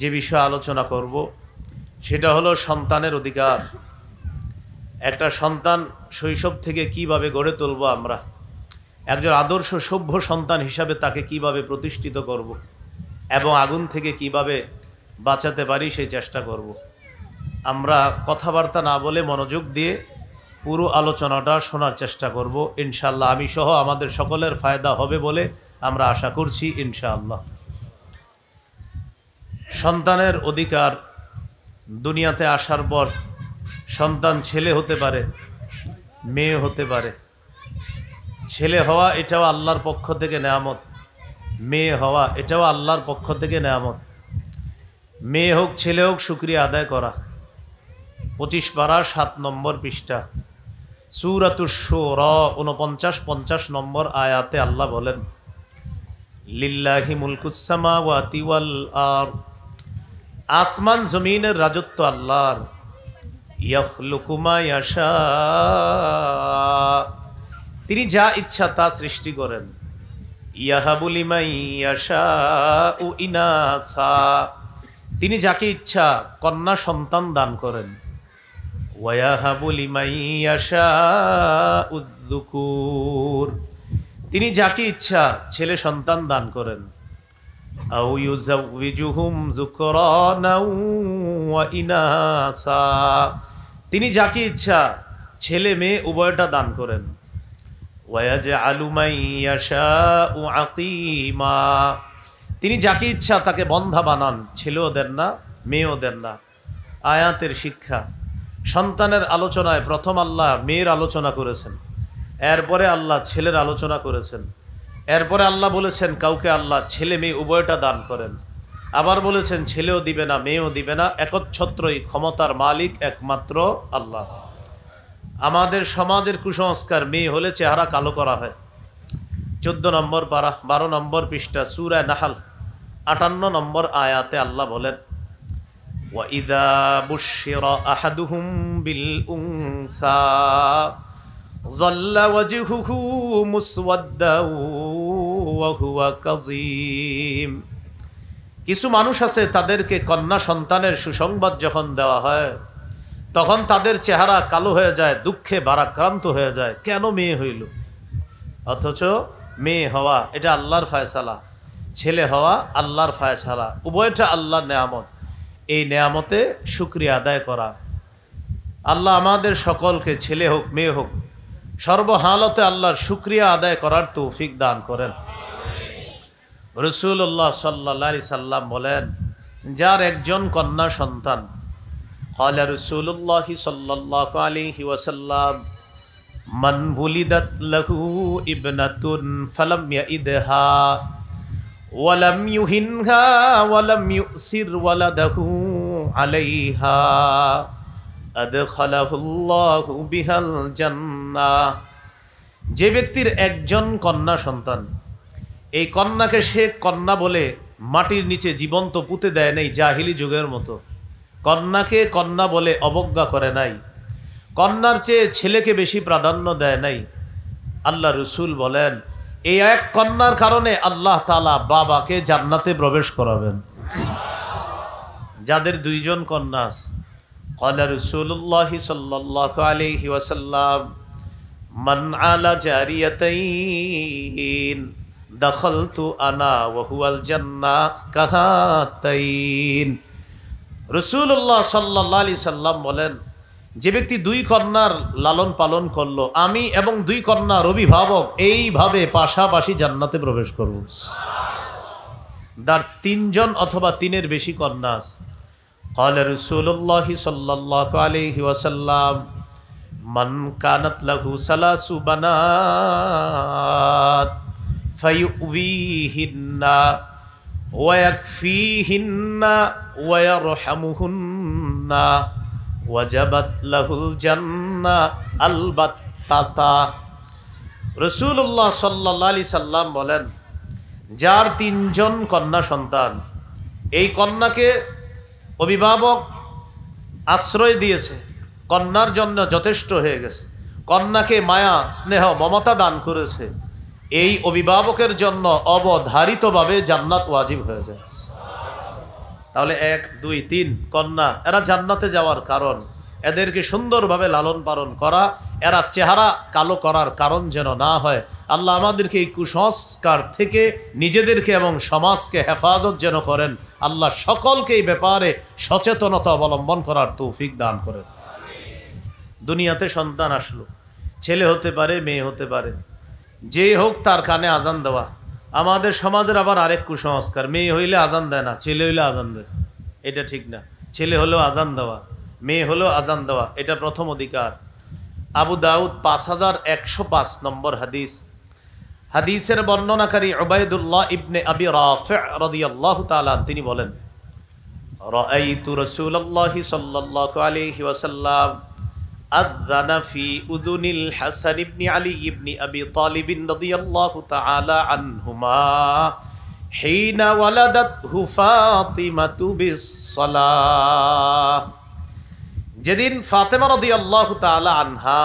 যে বিষয়ে আলোচনা করব সেটা হলো সন্তানের অধিকার। একটা সন্তান শৈশব থেকে কিভাবে গড়ে তুলব, আমরা একজন আদর্শ সভ্য সন্তান হিসাবে তাকে কিভাবে প্রতিষ্ঠিত করব এবং আগুন থেকে কিভাবে বাঁচাতে পারি সেই চেষ্টা করব। আমরা কথাবার্তা না বলে মনোযোগ দিয়ে পুরো আলোচনাটা শোনার চেষ্টা করব ইনশাআল্লাহ। আমি সহ আমাদের সকলের ফায়দা হবে বলে আমরা আশা করছি ইনশাআল্লাহ। সন্তানের অধিকার, দুনিয়াতে আসার পর সন্তান ছেলে হতে পারে, মেয়ে হতে পারে। ছেলে হওয়া এটাও আল্লাহর পক্ষ থেকে নেয়ামত, মেয়ে হওয়া এটাও আল্লাহর পক্ষ থেকে নেয়ামত। মেয়ে হোক ছেলে হোক শুকরিয়া আদায় করা। 25 পারা 7 নম্বর পৃষ্ঠা সূরাতুশ শুরা 49-50 নম্বর আয়াতে আল্লাহ বলেন, লিল্লাহি মুলকুস সামাওয়াতি ওয়াল আরদ, আসমান জমিনের রাজত্ব আল্লাহর। ইয়াখলুকু মা ইয়াশা, তিনি যা ইচ্ছা তা সৃষ্টি করেন। ইয়াহাবু লিমান ইয়াশাউ ইনাসা, তিনি যাকে ইচ্ছা কন্যা সন্তান দান করেন। ওয়ায়াহাবু লিমান ইয়াশাউ যুকুর, তিনি যাকে ইচ্ছা ছেলে সন্তান দান করেন। আও ইউযাউযুহুম যুকরানা ওয়া ইনাসা, তিনি যাকে ইচ্ছা ছেলে মেয়ে উভয়টা দান করেন। ওয়ায়াজআলু মান ইয়াশাউ আকীমা, তিনি যাকে ইচ্ছা তাকে বন্ধা বানান, ছেলেও দেন না মেয়েও দেন না। আয়াতের শিক্ষা, সন্তানের আলোচনায় প্রথম আল্লাহ মেয়ের আলোচনা করেছেন, এরপরে আল্লাহ ছেলের আলোচনা করেছেন, এরপরে আল্লাহ বলেছেন কাউকে আল্লাহ ছেলে মেয়ে উভয়টা দান করেন। আবার বলেছেন ছেলেও দিবে না মেয়েও দিবে না, একচ্ছত্রই ক্ষমতার মালিক একমাত্র আল্লাহ। আমাদের সমাজের কুসংস্কার, মেয়ে হলে চেহারা কালো করা হয়। 14 নম্বর পারা 12 নম্বর পৃষ্ঠা সূরা নাহল 58 নম্বর আয়াতে আল্লাহ বলেন, ওয়াইদা বুশিরা আহাদুহুম বিল উনসা যাল্লা ওয়াজহুহু মুসওয়াদ্দাও ওয়া হুয়া কাযীম, কিছু মানুষ আছে তাদেরকে কন্যা সন্তানের সুসংবাদ যখন দেওয়া হয় তখন তাদের চেহারা কালো হয়ে যায়, দুঃখে ভারাক্রান্ত হয়ে যায়, কেন মেয়ে হইল। অথচ মেয়ে হওয়া এটা আল্লাহর ফায়সালা, ছেলে হওয়া আল্লাহর ফায়সালা, উভয়টা আল্লাহর নেয়ামত। এই নেয়ামতে শুকরিয়া আদায় করা। আল্লাহ আমাদের সকলকে ছেলে হোক মেয়ে হোক সর্বহালতে আল্লাহর শুকরিয়া আদায় করার তৌফিক দান করেন। রাসূলুল্লাহ সাল্লাল্লাহু আলাইহি সাল্লাম বলেন, যার একজন কন্যা সন্তান, ক্বালা রাসূলুল্লাহ সাল্লাল্লাহু আলাইহি ওয়াসাল্লাম, মান বুলিদাত লাহু ইবনাতুন ফালাম ইয়াইদহা ওয়ালাম ইউহিনহা ওয়ালাম ইউসির ওয়ালাদাহু আলাইহা আদখালাহুল্লাহু বিহাল জান্নাহ, যে ব্যক্তির একজন কন্যা সন্তান, এই কন্যাকে সে কন্যা বলে মাটির নিচে জীবন্ত পুঁতে দেয় নাই জাহিলি যুগের মতো, কন্যাকে কন্যা বলে অবজ্ঞা করে নাই, কন্যার চেয়ে ছেলেকে বেশি প্রাধান্য দেয় নাই। আল্লাহ রসুল বলেন, এই এক কন্যার কারণে আল্লাহ তাআলা বাবাকে জান্নাতে প্রবেশ করাবেন। যাদের 2 জন কন্যা, ক্বালা রাসূলুল্লাহ সাল্লাল্লাহু আলাইহি ওয়াসাল্লাম, মান আলা জারিয়াতাইন দাখালতু আনা ওয়া হুয়াল জান্নাহ কাহাতাইন। রাসূলুল্লাহ সাল্লাল্লাহু আলাইহি সাল্লাম বলেন, যে ব্যক্তি 2 কন্যার লালন পালন করলো, আমি এবং 2 কন্যার অভিভাবক এইভাবে পাশাপাশি জান্নাতে প্রবেশ করব। তার 3 জন অথবা 3-এর বেশি কন্যা। ক্বালা রাসূলুল্লাহ সাল্লাল্লাহু আলাইহি ওয়াসাল্লাম, মান কানাত লাহু সালাসু বানাত ফায়ুবিহিন্না ওয়া ইয়াকফিহিন্না ওয়া ইয়ারহামুহুন্না ওয়াজাবাত লাহুল জান্নাহ আলবাত্তাতা। রাসূলুল্লাহ সাল্লাল্লাহু আলাইহি সাল্লাম বলেন, যার 3 জন কন্যা সন্তান, এই কন্যাকে অভিভাবক আশ্রয় দিয়েছে, কন্যার জন্য যথেষ্ট হয়ে গেছে, কন্যাকে মায়া স্নেহ মমতা দান করেছে, এই অভিভাবকের জন্য অবধারিতভাবে জান্নাত ওয়াজিব হয়ে যায়। তাহলে 1 2 3 কন্যা, এরা জান্নাতে যাওয়ার কারণ। এদেরকে সুন্দরভাবে লালন পালন করা, এরা চেহারা কালো করার কারণ যেন না হয়। আল্লাহ আমাদেরকে এই কুসংস্কার থেকে নিজেদেরকে এবং সমাজকে হেফাজত যেন করেন। আল্লাহ সকলকে এই ব্যাপারে সচেতনতা অবলম্বন করার তৌফিক দান করেন। দুনিয়াতে সন্তান আসলো, ছেলে হতে পারে, মেয়ে হতে পারে, যে হোক তার কানে আজান দেওয়া। আমাদের সমাজের আবার আরেক কুসংস্কার, মেয়ে হইলে আজান দেয় না, ছেলে হইলে আজান দেয়। এটা ঠিক না। ছেলে হলেও আজান দেওয়া, মেয়ে হলেও আজান দেওয়া, এটা প্রথম অধিকার। আবু দাউদ 5105 নম্বর হাদিস। হাদিসের বর্ণনাকারী উবাইদুল্লাহ ইবনে আবি রাফি রাদিয়াল্লাহু তাআলা তিনি বলেন, রাআইতু রাসূলুল্লাহি সাল্লাল্লাহু আলাইহি ওয়াসাল্লাম আযানা ফি উযুনিল হাসান ইবনে আলী ইবনে আবি তালিব রাদিয়াল্লাহু তাআলা আনহুমা হিনা ওয়ালাদাতহু ফাতিমাতু বিস-সালাহ। যেদিন ফাতেমা রাদিয়াল্লাহু তাআলা আনহা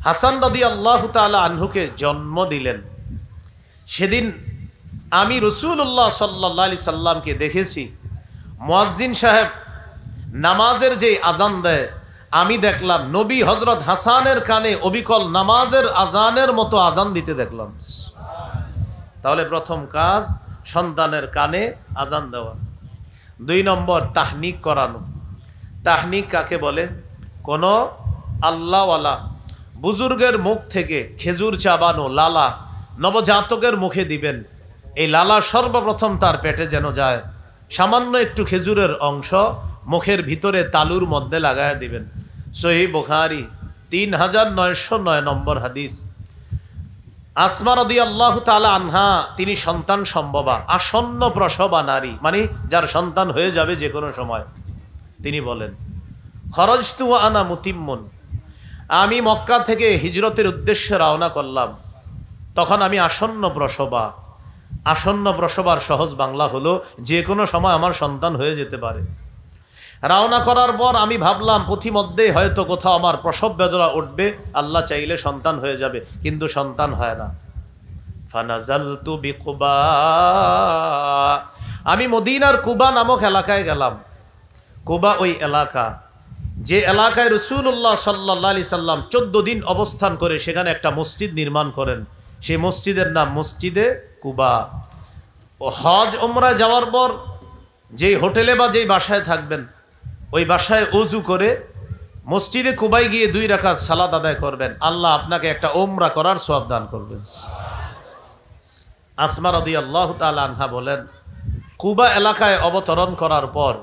হাসান রাদিয়াল্লাহু তাআলা আনহুকে জন্ম দিলেন, সেদিন আমি রাসূলুল্লাহ সাল্লাল্লাহু আলাইহি সাল্লামকে দেখেছি মুয়াজ্জিন সাহেব নামাজের যে আজান দেয়, আমি দেখলাম নবী হযরত হাসানের কানে অবিকল নামাজের আজানের মতো আজান দিতে দেখলাম। তাহলে প্রথম কাজ সন্তানের কানে আজান দেওয়া। 2 নম্বর তাহনিক করানো। তাহনিক কাকে বলে? কোনো আল্লাহওয়ালা বুজুর্গের মুখ থেকে খেজুর চাবানো লালা নবজাতকের মুখে দিবেন। এই লালা সর্বপ্রথম তার পেটে যেন যায়। সামান্য একটু খেজুরের অংশ মুখের ভিতরে তালুর মধ্যে লাগায় দিবেন। সহিহ বুখারী 3909 নম্বর হাদিস। আসমা রাদিয়াল্লাহু তাআলা আনহা তিনি সন্তান সম্ভবা, আসন্ন প্রসবা নারী, মানে যার সন্তান হয়ে যাবে যে কোনো সময়। তিনি বলেন, খরজতু ওয়া আনা মুতিম্মুন, আমি মক্কা থেকে হিজরতের উদ্দেশ্যে রওনা করলাম, তখন আমি আসন্ন প্রসবা। আসন্ন প্রসবার সহজ বাংলা হলো যে কোনো সময় আমার সন্তান হয়ে যেতে পারে। রওনা করার পর আমি ভাবলাম পথিমধ্যেই হয়তো কোথাও আমার প্রসব বেদনা উঠবে, আল্লাহ চাইলে সন্তান হয়ে যাবে, কিন্তু সন্তান হয় না। ফানাজালতু বিকুবা, আমি মদিনার কুবা নামক এলাকায় গেলাম। কুবা ওই এলাকা যে এলাকায় রাসূলুল্লাহ সাল্লাল্লাহু আলাইহি সাল্লাম 14 দিন অবস্থান করে সেখানে একটা মসজিদ নির্মাণ করেন। সেই মসজিদের নাম মসজিদে কুবা। ও হজ উমরা যাওয়ার পর যেই হোটেলে বা যেই বাসায় থাকবেন, ওই বাসায় ওযু করে মসজিদে কুবায় গিয়ে 2 রাকাত সালাত আদায় করবেন। আল্লাহ আপনাকে একটা উমরা করার সওয়াব দান করবেন। আসমা রাদিয়াল্লাহু তাআলা আনহা বলেন, কুবা এলাকায় অবতরণ করার পর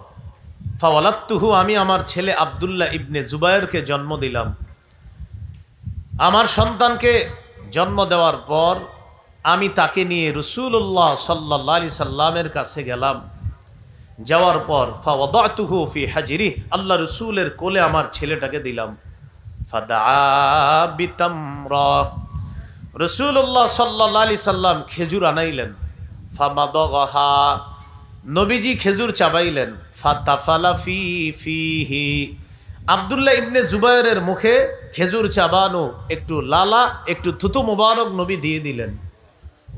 ফাওয়ালাতুহু, আমি আমার ছেলে আব্দুল্লাহ ইবনে জুবায়েরকে জন্ম দিলাম। আমার সন্তানকে জন্ম দেওয়ার পর আমি তাকে নিয়ে রাসূলুল্লাহ সাল্লাল্লাহু আলাইহি সাল্লামের কাছে গেলাম। যাওয়ার পর ফাওয়াদাতুহু ফি হাজরি, আল্লাহ রাসূলের কোলে আমার ছেলেটাকে দিলাম। ফাদা বিতামরা, রাসূলুল্লাহ সাল্লাল্লাহু আলাইহি সাল্লাম খেজুর আনাইলেন। ফামাদাগহা, নবীজি খেজুর চাবাইলেন। ফাতাফালা ফিহি, আব্দুল্লাহ ইবনে জুবায়েরের মুখে খেজুর চাবানো একটু লালা একটু থুতু মুবারক নবী দিয়ে দিলেন।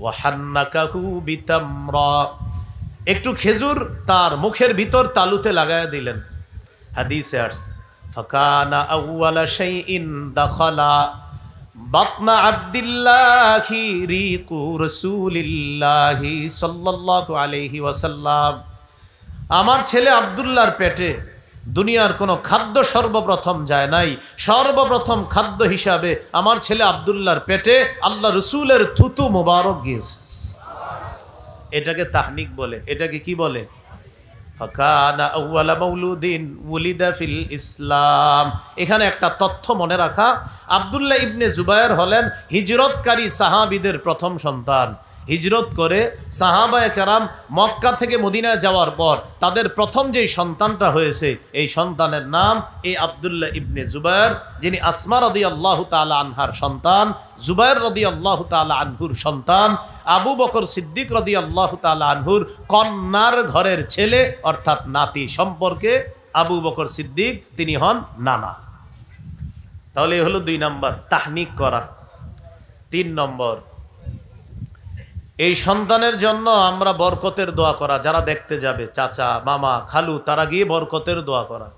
ওয়াহান্নাকাহু বিতামরা, একটু খেজুর তার মুখের ভিতর তালুতে লাগায় দিলেন। হাদিসে আসছে, ফাকানা আউওয়ালা শাইইন দাখালা বাতনা আব্দুল্লাহি রিকু রাসূলিল্লাহি সাল্লাল্লাহু আলাইহি ওয়াসাল্লাম। আমার ছেলে আব্দুল্লাহর পেটে দুনিয়ার কোনো খাদ্য সর্বপ্রথম যায় নাই। সর্বপ্রথম খাদ্য হিসাবে আমার ছেলে আব্দুল্লাহর পেটে আল্লাহ রসুলের থুতু মুবারক গিয়েছে। এটাকে তাহনিক বলে। এটাকে কি বলে? ফাকানা আউওয়ালা মাউলুদিন উলিদা ফিল ইসলাম। এখানে একটা তথ্য মনে রাখা, আব্দুল্লাহ ইবনে জুবায়ের হলেন হিজরতকারী সাহাবীদের প্রথম সন্তান। হিজরত করে সাহাবায়ে কেরাম মক্কা থেকে মদিনায় যাওয়ার পর তাদের প্রথম যেই সন্তানটা হয়েছে, এই সন্তানের নাম এই আব্দুল্লাহ ইবনে জুবায়ের, যিনি আসমা রাদিয়াল্লাহু তাআলা আনহার সন্তান, জুবায়ের রাদিয়াল্লাহু তাআলা আনহুর সন্তান, আবু বকর সিদ্দিক রাদিয়াল্লাহু তাআলা আনহুর কন্যার ঘরের ছেলে অর্থাৎ নাতি সম্পর্কে আবু বকর সিদ্দিক তিনি হন নানা। তাহলে এ হলো 2 নম্বর তাহনিক করা। 3 নম্বর, এই সন্তানের জন্য আমরা বরকতের দোয়া করা, যারা দেখতে যাবে চাচা মামা খালু তারা গিয়ে বরকতের দোয়া করা।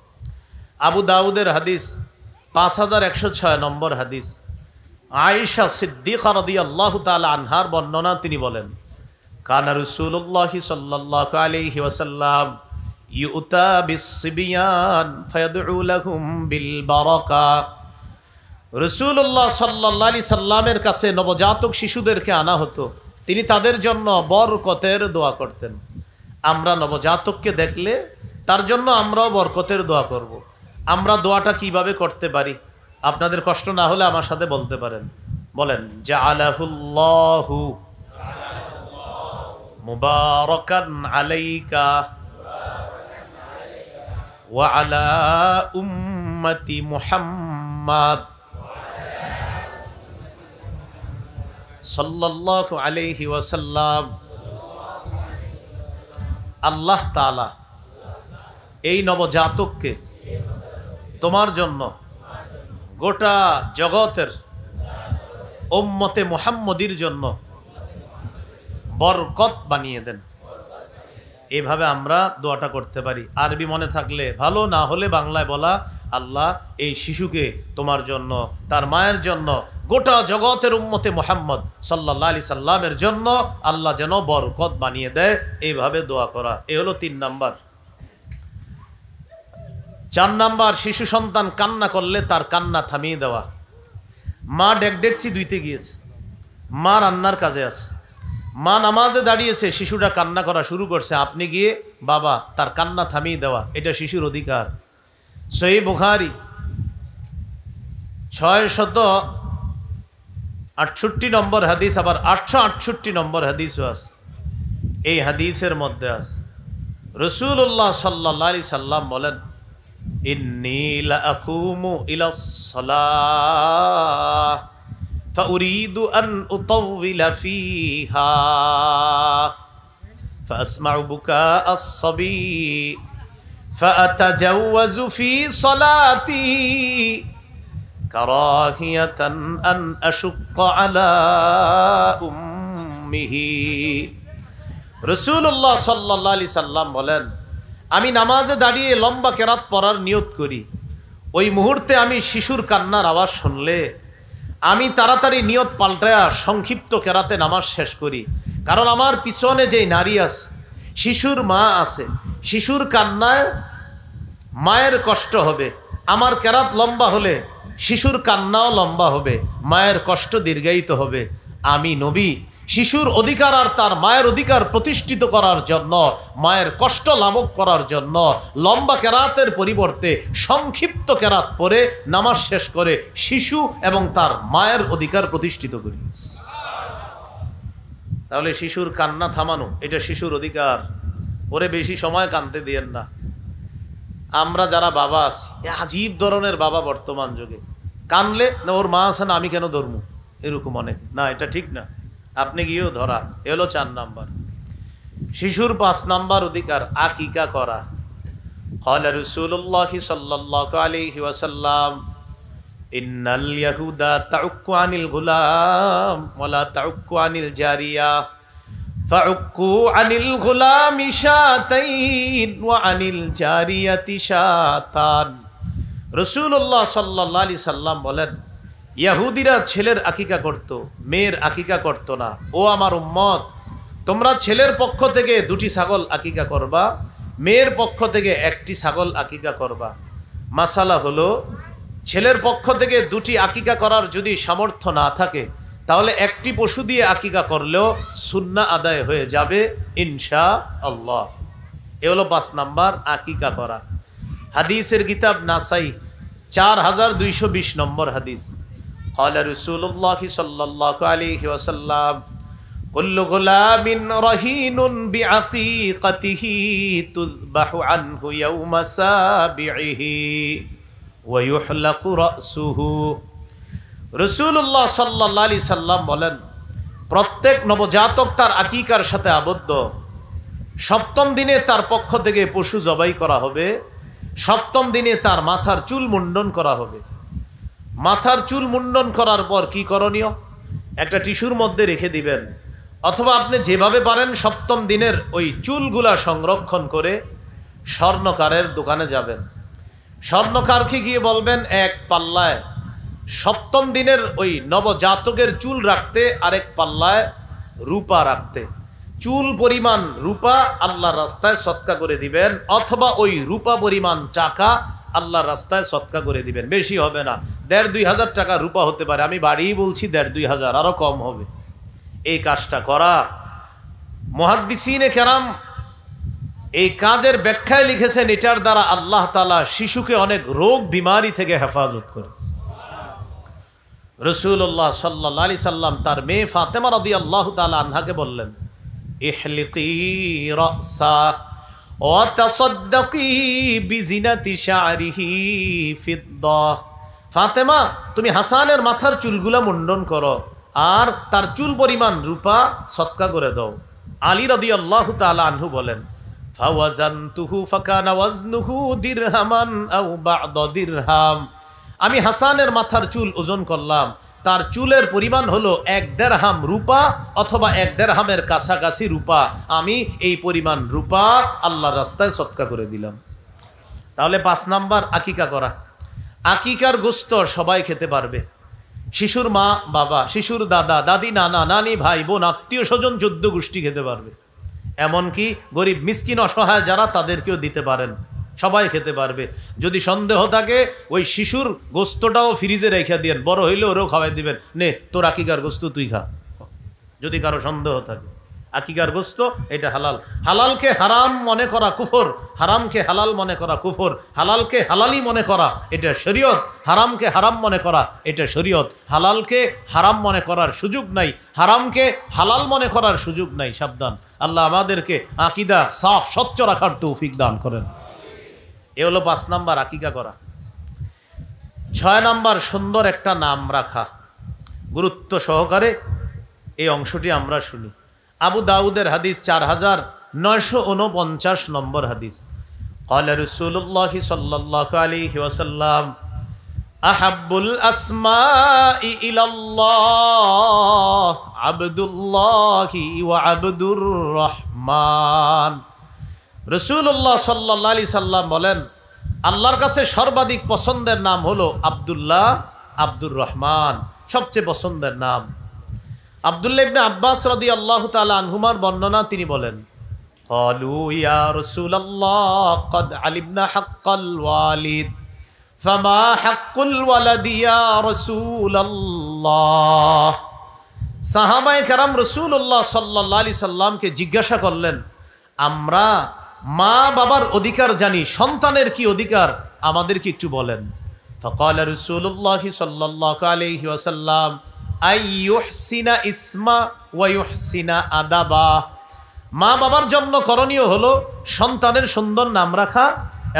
আবু দাউদের হাদিস 5106 নম্বর হাদিস, আয়েশা সিদ্দিকা রাদিয়াল্লাহু তাআলা আনহার বর্ণনা, তিনি বলেন কানা রাসূলুল্লাহ সাল্লাল্লাহু আলাইহি ওয়াসাল্লাম ইউতা বিসসিবিয়ান ফায়াদউ লাহুম বিল বারাকা। রাসূলুল্লাহ সাল্লাল্লাহু আলাইহি সাল্লামের কাছে নবজাতক শিশুদেরকে আনা হতো, তিনি তাদের জন্য বরকতের দোয়া করতেন। আমরা নবজাতককে দেখলে তার জন্য আমরাও বরকতের দোয়া করব। আমরা দোয়াটা কিভাবে করতে পারি? আপনাদের কষ্ট না হলে আমার সাথে বলতে পারেন, বলেন জাআলাহুল্লাহু মুবারাকান আলাইকা ওয়া আলা উম্মতি মুহাম্মাদ সাল্লাল্লাহু আলাইহি ওয়াসাল্লাম। আল্লাহ তাআলা এই নবজাতককে তোমার জন্য গোটা জগতের উম্মতে মুহাম্মদীর জন্য বরকত বানিয়ে দেন। এভাবে আমরা দোয়াটা করতে পারি। আরবি মনে থাকলে ভালো, না হলে বাংলায় বলা, আল্লাহ এই শিশুকে তোমার জন্য, তার মায়ের জন্য, গোটা জগতের উম্মতে মুহাম্মদ সাল্লাল্লাহু আলাইহি সাল্লামের জন্য আল্লাহ যেন বরকত বানিয়ে দেয়, এইভাবে দোয়া করা। এ হলো 3 নাম্বার। 4 নাম্বার, শিশু সন্তান কান্না করলে তার কান্না থামিয়ে দেওয়া। মা ডেকডেকসি ধুইতে গিয়েছে, মা রান্নার কাজে আছে, মা নামাজে দাঁড়িয়েছে, শিশুটা কান্না করা শুরু করছে, আপনি গিয়ে বাবা তার কান্না থামিয়ে দেওয়া, এটা শিশুর অধিকার। সহিহ বুখারী 668 নম্বর হাদিস, আবার 868 নম্বর হাদিসও আছে। এই হাদিসের মধ্যে আছে রাসূলুল্লাহ সাল্লাল্লাহু আলাইহি সাল্লাম বলেন, ইন্নী লাআকুমু ইলাস সালাহ ফাউরিদু আন উতাওয়িলা ফিহা ফাসমাউ বুকাআস সাবী ফাআতাজাওয়াজু ফি সালাতি কারাহিয়াতান আন আশুক্কা আলা উম্মিহি। রাসূলুল্লাহ সাল্লাল্লাহু আলাইহি সাল্লাম বলেন, আমি নামাজে দাঁড়িয়ে লম্বা কেরাত পড়ার নিয়ত করি, ওই মুহূর্তে আমি শিশুর কান্নার আওয়াজ শুনলে আমি তাড়াতাড়ি নিয়ত পাল্টায়া সংক্ষিপ্ত কেরাতে নামাজ শেষ করি। কারণ আমার পিছনে যেই নারী আছে, শিশুর মা আছে, শিশুর কান্নায় মায়ের কষ্ট হবে। আমার কেরাত লম্বা হলে শিশুর কান্নাও লম্বা হবে, মায়ের কষ্ট দীর্ঘায়িত হবে। আমি নবী শিশুর অধিকার আর তার মায়ের অধিকার প্রতিষ্ঠিত করার জন্য, মায়ের কষ্ট লাঘব করার জন্য লম্বা কেরাতের পরিবর্তে সংক্ষিপ্ত কেরাত পড়ে নামাজ শেষ করে শিশু এবং তার মায়ের অধিকার প্রতিষ্ঠিত করি। তাহলে শিশুর কান্না থামানো এটা শিশুর অধিকার। ওরে বেশি সময় কাঁদতে দিয়েন না। আমরা যারা বাবা আছি, আজীব ধরনের বাবা বর্তমান যুগে, কানলে না ওর মা আছে না আমি কেন ধরবো, এরকম অনেক। না, এটা ঠিক না, আপনি গিয়েও ধরা। এ হলো 4 নাম্বার। শিশুর 5 নাম্বার অধিকার আকিকা করা। ক্বালা রাসূলুল্লাহ সাল্লাল্লাহু আলাইহি ওয়াসাল্লাম, ইন্নাল ইয়াহুদা তাউক্কু আনিল গুলাম ওয়া লা তাউক্কু আনিল জারিয়া ফাউক্কু আনিল গুলামি শাতাইন ওয়া আনিল জারিয়াতি শাতান। রাসূলুল্লাহ সাল্লাল্লাহু আলাইহি সাল্লাম বলেন, ইহুদিরা ছেলের আকিকা করত, মেয়ের আকিকা করত না। ও আমার উম্মত, তোমরা ছেলের পক্ষ থেকে 2টি ছাগল আকিকা করবা, মেয়ের পক্ষ থেকে 1টি ছাগল আকিকা করবা। মাসালা হলো, ছেলের পক্ষ থেকে 2টি আকিকা করার যদি সামর্থ্য না থাকে তাহলে 1টি পশু দিয়ে আকিকা করলেও সুন্নাহ আদায় হয়ে যাবে ইনশাআল্লাহ। এ হলো 5 নাম্বার আকিকা করা। হাদিসের কিতাব নাসাই 4220 নম্বর হাদিস। ক্বালা রাসূলুল্লাহ সাল্লাল্লাহু আলাইহি ওয়াসাল্লাম, কুল্লু গুলামিন রাহিনুন বিআকীকাতিহি তুযবাহু আনহু ইয়াওমা সাবিহি ওয়া ইউহলাকু রাসুহু। রাসূলুল্লাহ সাল্লাল্লাহু আলাইহি সাল্লাম বলেন, প্রত্যেক নবজাতক তার আকিকার সাথে আবদ্ধ। 7ম দিনে তার পক্ষ থেকে পশু জবাই করা হবে। 7ম দিনে তার মাথার চুল মুন্ডন করা হবে। মাথার চুল মুন্ডন করার পর কি করণীয়? একটা টিস্যুর মধ্যে রেখে দিবেন। অথবা আপনি যেভাবে পারেন সপ্তম দিনের ওই চুলগুলা সংরক্ষণ করে স্বর্ণকারের দোকানে যাবেন। স্বর্ণকারকে গিয়ে বলবেন এক পাল্লায় সপ্তম দিনের ওই নবজাতকের চুল রাখতে, আরেক পাল্লায় রূপা রাখতে। চুল পরিমাণ রূপা আল্লাহর রাস্তায় সদকা করে দিবেন, অথবা ওই রূপা পরিমাণ টাকা আল্লাহর রাস্তায় সদকা করে দিবেন। বেশি হবে না, ১,৫০০ টাকা রূপা হতে পারে, আমি বাড়িই বলছি ১,৫০০, আরো কম হবে। এই কাজটা করা, মুহাদ্দিসিনে কেরাম এই কাজের ব্যাখ্যায় লিখেছেন এটার দ্বারা আল্লাহ তাআলা শিশুকে অনেক রোগ বিমারি থেকে হেফাজত করে। রাসূলুল্লাহ সাল্লাল্লাহু আলাইহি সাল্লাম তার মেয়ে ফাতেমা রাদিয়াল্লাহু তাআলা আনহাকে বললেন, ইহলিকি রাসা ওয়া তাসাদ্দাকি বিজিনাতি শা'রিহি ফিদ্দা। ফাতেমা, তুমি হাসানের মাথার চুলগুলা মুন্ডন করো আর তার চুল পরিমাণ রূপা সদকা করে দাও। আলী রাদিয়াল্লাহু তাআলা আনহু বলেন, ফাওয়াজানতুহু ফাকানা ওয়াজনুহু দিরহামান আও বা'দা দিরহাম। আমি হাসানের মাথার চুল ওজন করলাম, তার চুলের পরিমাণ হলো ১ দিরহাম রূপা অথবা ১ দিরহামের কাছাকাছি রূপা। আমি এই পরিমাণ রূপা আল্লাহর রাস্তায় সদকা করে দিলাম। তাহলে ৫ নাম্বার আকিকা করা। আকিকার গোশত সবাই খেতে পারবে, শিশুর মা বাবা, শিশুর দাদা দাদি, নানা নানি, ভাই বোন, আত্মীয় স্বজন, ১৪ গোষ্ঠী খেতে পারবে। এমনকি গরিব মিসকিন অসহায় যারা, তাদেরকেও দিতে পারেন, সবাই খেতে পারবে। যদি সন্দেহ থাকে ওই শিশুর গোস্তটাও ফ্রিজে রেখে দিয়েন, বড় হইলে ওরেও খাওয়াই দিবেন, নে তোর আকিকার গোস্ত তুই খা। যদি কারো সন্দেহ থাকে আকিকার গোস্ত এটা হালাল। হালালকে হারাম মনে করা কুফর, হারামকে হালাল মনে করা কুফর। হালালকে হালালি মনে করা এটা শরীয়ত, হারামকে হারাম মনে করা এটা শরীয়ত। হালালকে হারাম মনে করার সুযোগ নাই, হারামকে হালাল মনে করার সুযোগ নাই। সাবধান, আল্লাহ আমাদেরকে আকীদা সাফ স্বচ্ছ রাখার তৌফিক দান করেন। এ হলো ৫ নাম্বার আকিকা করা। ৬ নাম্বার সুন্দর একটা নাম রাখা। গুরুত্ব সহকারে এই অংশটি আমরা শুনি। আবু দাউদের হাদিস ৪৯৪৯ নম্বর হাদিস। ক্বালা রাসূলুল্লাহ সাল্লাল্লাহু আলাইহি ওয়াসাল্লাম, আহাব্বুল আসমাই ইলাল্লাহ আবদুল্লাহি ওয়া আবদুর রহমান। রাসূলুল্লাহ সাল্লাল্লাহু আলাইহি সাল্লাম বলেন, আল্লাহর কাছে সর্বাধিক পছন্দের নাম হলো আব্দুল্লাহ, আব্দুর রহমান, সবচেয়ে পছন্দের নাম। আব্দুল্লাহ ইবনে আব্বাস রাদিয়াল্লাহু তাআলা আনহুমার বর্ণনা, তিনি বলেন, ক্বালু ইয়া রাসূলুল্লাহ ক্বাদ আলিমনা হাক্কাল ওয়ালিদ ফামা হাক্কুল ওয়ালাদি ইয়া রাসূলুল্লাহ। সাহাবায়ে কেরাম রাসূলুল্লাহ সাল্লাল্লাহু আলাইহি সাল্লামকে জিজ্ঞাসা করলেন, আমরা মা বাবার অধিকার জানি, সন্তানের কি অধিকার আমাদেরকে একটু বলেন। ফাকালা রাসূলুল্লাহ সাল্লাল্লাহু আলাইহি ওয়াসাল্লাম, আইয়ুহসিনা ইসমা ওয়া ইউহসিনা আদাবা। মা বাবার জন্য করণীয় হলো সন্তানের সুন্দর নাম রাখা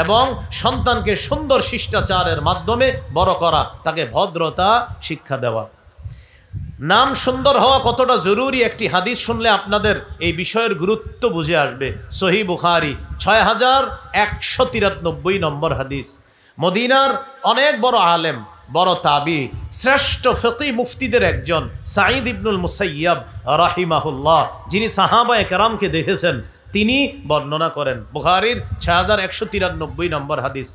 এবং সন্তানকে সুন্দর শিষ্টাচারের মাধ্যমে বড় করা, তাকে ভদ্রতা শিক্ষা দেওয়া। নাম সুন্দর হওয়া কতটা জরুরি একটি হাদিস শুনলে আপনাদের এই বিষয়ের গুরুত্ব বুঝে আসবে। সহিহ বুখারী ৬১৯৩ নম্বর হাদিস। মদিনার অনেক বড় আলেম, বড় তাবি, শ্রেষ্ঠ ফিকহি মুফতিদের একজন সাঈদ ইবনুল মুসাইয়াব রাহিমাহুল্লাহ, যিনি সাহাবায়ে কেরামকে দেখেছেন, তিনি বর্ণনা করেন। বুখারীর ৬১৯৩ নম্বর হাদিস।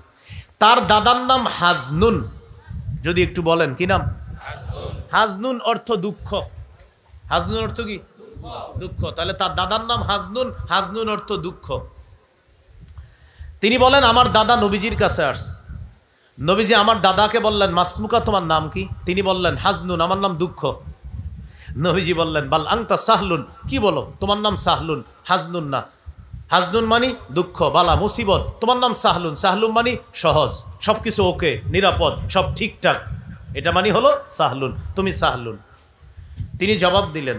তার দাদার নাম হাজনুন। যদি একটু বলেন কি নাম? হাজনুন অর্থ দুঃখ। হাজনুন অর্থ কি? দুঃখ। তাহলে তার দাদার নাম হাজনুন, হাজনুন অর্থ দুঃখ। তিনি বলেন, আমার দাদা নবীজির কাছে আসছে। নবীজি আমার দাদাকে বললেন, মাসমুকা, তোমার নাম কি? তিনি বললেন, হাজনুন, আমার নাম দুঃখ। নবীজি বললেন, বাল আংতা সাহলুন, কি বলো, তোমার নাম সাহলুন, হাজনুন না। হাজনুন মানি দুঃখ, বালা, মুসিবত, তোমার নাম সাহলুন, সাহলুন মানি সহজ, সবকিছু ওকে, নিরাপদ, সব ঠিকঠাক, এটা মানি হলো সাহলুন, তুমি সাহলুন। তিনি জবাব দিলেন,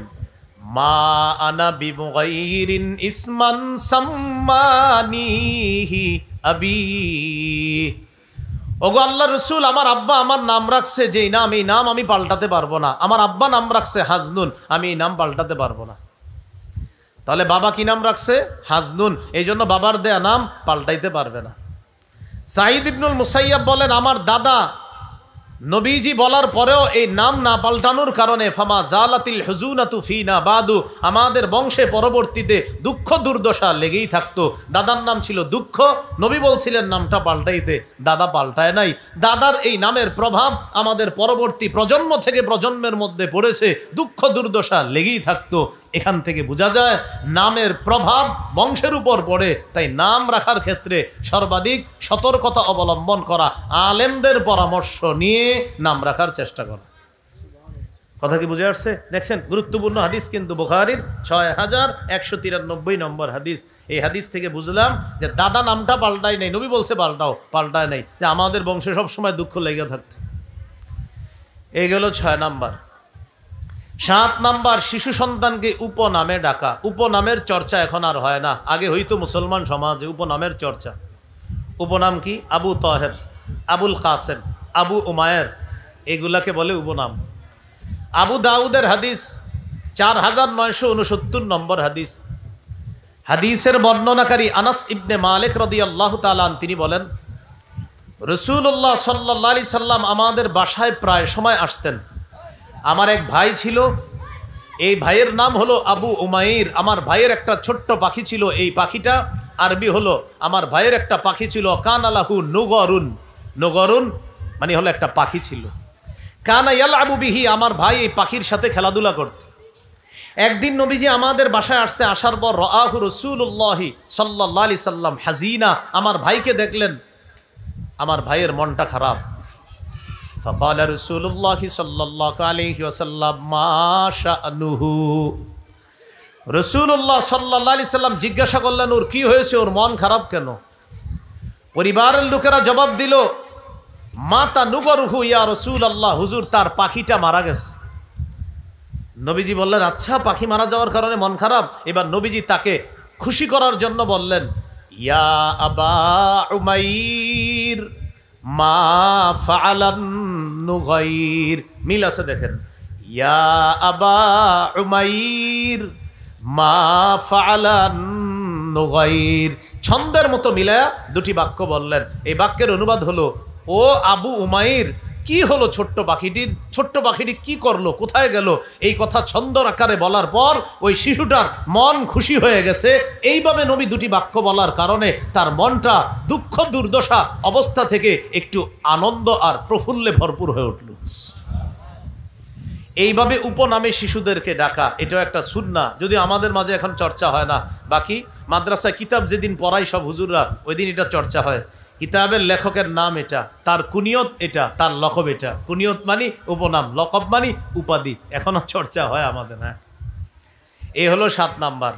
মা আনা বিমুগাইরিন ইসমান সাম্মানিহি আবি। ওগো আল্লাহ রসুল, আমার আব্বা আমার নাম রাখছে যেই নাম, এই নাম আমি পাল্টাতে পারবো না। আমার আব্বা নাম রাখছে হাজনুন, আমি এই নাম পাল্টাতে পারবো না। তাহলে বাবা কি নাম রাখছে? হাজনুন, এই জন্য বাবার দেয়া নাম পাল্টাইতে পারবে না। সাঈদ ইবনুল মুসাইয়াব বলেন, আমার দাদা নবীজি বলার পরেও এই নাম না পাল্টানোর কারণে ফামা জালাতিল হুজুনাতু ফিনা বাদু, আমাদের বংশে পরবর্তীতে দুঃখ দুর্দশা লেগেই থাকতো। দাদার নাম ছিল দুঃখ, নবী বলছিলেন নামটা পাল্টাইতে, দাদা পাল্টায় নাই। দাদার এই নামের প্রভাব আমাদের পরবর্তী প্রজন্ম থেকে প্রজন্মের মধ্যে পড়েছে, দুঃখ দুর্দশা লেগেই থাকতো। এখান থেকে বোঝা যায় নামের প্রভাব বংশের উপর পড়ে। তাই নাম রাখার ক্ষেত্রে সর্বাধিক সতর্কতা অবলম্বন করা, আলেমদের পরামর্শ নিয়ে নাম রাখার চেষ্টা করা। কথা কি বুঝে আসছে? দেখছেন গুরুত্বপূর্ণ হাদিস কিন্তু বুখারীর 6193 নম্বর হাদিস। এই হাদিস থেকে বুঝলাম যে দাদা নামটা পাল্টায় নাই, নবী বলছে পাল্টায় নাই, যে আমাদের বংশে সবসময় দুঃখ লেগে থাকতো। এই গেল 6 নাম্বার। 7 নাম্বার, শিশু সন্তানকে উপনামে ডাকা। উপনামের চর্চা এখন আর হয় না, আগে হইতো মুসলমান সমাজে উপনামের চর্চা। উপনাম কি? আবু তাহের, আবুল কাসেম, আবু উমায়ের, এগুলাকে বলে উপনাম। আবু দাউদের হাদিস 4969 নম্বর হাদিস। হাদিসের বর্ণনাকারী আনাস ইবনে মালিক রাদিয়াল্লাহু তাআলা তিনি বলেন, রাসূলুল্লাহ সাল্লাল্লাহু আলাইহি সাল্লাম আমাদের বাসায় প্রায় সময় আসতেন। আমার এক ভাই ছিল, এই ভাইয়ের নাম হলো আবু উমাইর। আমার ভাইয়ের একটা ছোট্ট পাখি ছিল, এই পাখিটা আরবি হলো, আমার ভাইয়ের একটা পাখি ছিল কানা লাহু নুগরুন। নুগরুন মানে হলো একটা পাখি ছিল। কানা ইয়ালআবু বিহি, আমার ভাই এই পাখির সাথে খেলাধুলা করত। একদিন নবীজি আমাদের বাসায় আসছে, আসার পর রাআহু রাসূলুল্লাহ সাল্লাল্লাহু আলাইহি সাল্লাম হাজিনা, আমার ভাইকে দেখলেন, আমার ভাইয়ের মনটা খারাপ। فقال رسول الله صلى الله عليه وسلم ما شأنه। রাসূলুল্লাহ সাল্লাল্লাহু আলাইহি সাল্লাম জিজ্ঞাসা করলেন, ওর কি হয়েছে, ওর মন খারাপ কেন? পরিবারের লোকেরা জবাব দিল, মাতা নুগরুহু ইয়া রাসূলুল্লাহ, হুজুর তার পাখিটা মারা গেছে। নবীজি বললেন, আচ্ছা পাখি মারা যাওয়ার কারণে মন খারাপ। এবার নবীজি তাকে খুশি করার জন্য বললেন, ইয়া আবা উমাইর মা ফাআলান নুগাইর। মিল আছে দেখেন, ইয়া আবা উমাইর মা ফাআলান নুগাইর। ছন্দের মতো মিলায়া দুটি বাক্য বললেন। এই বাক্যের অনুবাদ হলো, ও আবু উমাইর, কি হলো ছোট্ট পাখিটির? ছোট্ট পাখিটি কি করলো, কোথায় গেল? এই কথা ছন্দর আকারে বলার পর ওই শিশুটার মন খুশি হয়ে গেছে। এইভাবে নবী দুটি বাক্য বলার কারণে তার মনটা দুঃখ দুর্দশা অবস্থা থেকে একটু আনন্দ আর প্রফুল্লে ভরপুর হয়ে উঠল। এইভাবে উপনামে শিশুদেরকে ডাকা, এটাও একটা সুন্নাহ, যদিও আমাদের মাঝে এখন চর্চা হয় না। বাকি মাদ্রাসায় কিতাব যেদিন পড়াই সব হুজুররা, ওই দিন এটা চর্চা হয়। কিতাবের লেখকের নাম এটা, তার কুনিয়ত এটা, তার লকব এটা। কুনিয়ত মানি উপনাম, লকব মানি উপাধি। এখনো চর্চা হয় আমাদের। হ্যাঁ, এই হলো 7 নাম্বার।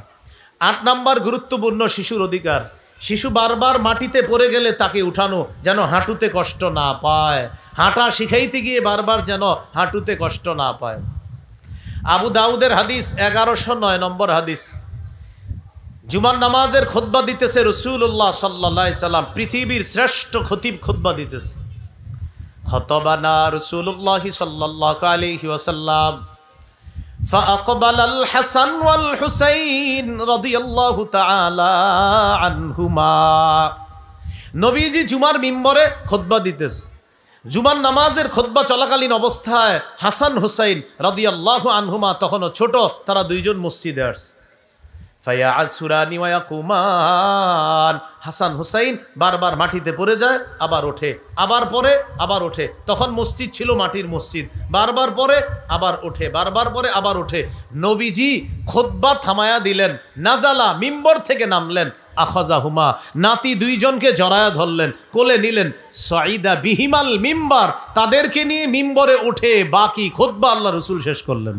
8 নাম্বার গুরুত্বপূর্ণ শিশুর অধিকার। শিশু বারবার মাটিতে পড়ে গেলে তাকে উঠানো, যেন হাঁটুতে কষ্ট না পায়। হাঁটা শিখাইতে গিয়ে বারবার যেন হাঁটুতে কষ্ট না পায়। আবু দাউদের হাদিস 1109 নম্বর হাদিস। জুমার নামাজের খুতবা দিতেছে রাসূলুল্লাহ সাল্লাল্লাহু আলাইহি সাল্লাম, পৃথিবীর শ্রেষ্ঠ খতিব খুতবা দিতেছে। খতবানা রাসূলুল্লাহ সাল্লাল্লাহু আলাইহি ওয়াসাল্লাম فأقبل الحسن والحسين رضي الله تعالى عنهما। নবীজি জুমার মিম্বরে খুতবা দিতেছে। জুমার নামাজের খুতবা চলাকালীন অবস্থায় হাসান হুসাইন রাদিয়াল্লাহু আনহুমা তখনও ছোট, তারা দুইজন মসজিদে আসছে। ফায়াসুরানি ওয়া ইয়াকুমান, হাসান হুসাইন বারবার মাটিতে পড়ে যায়, আবার ওঠে, আবার পরে আবার ওঠে। তখন মসজিদ ছিল মাটির মসজিদ, বারবার পরে আবার ওঠে, বারবার পরে আবার ওঠে। নবীজি খুতবা থামায়া দিলেন, নাজালা, মিম্বর থেকে নামলেন, আখাযাহুমা, নাতি দুইজনকে জড়ায়া ধরলেন, কোলে নিলেন, সাইদা বিহিমাল মিম্বার, তাদেরকে নিয়ে মিম্বরে উঠে বাকি খুতবা আল্লাহ রাসূল শেষ করলেন।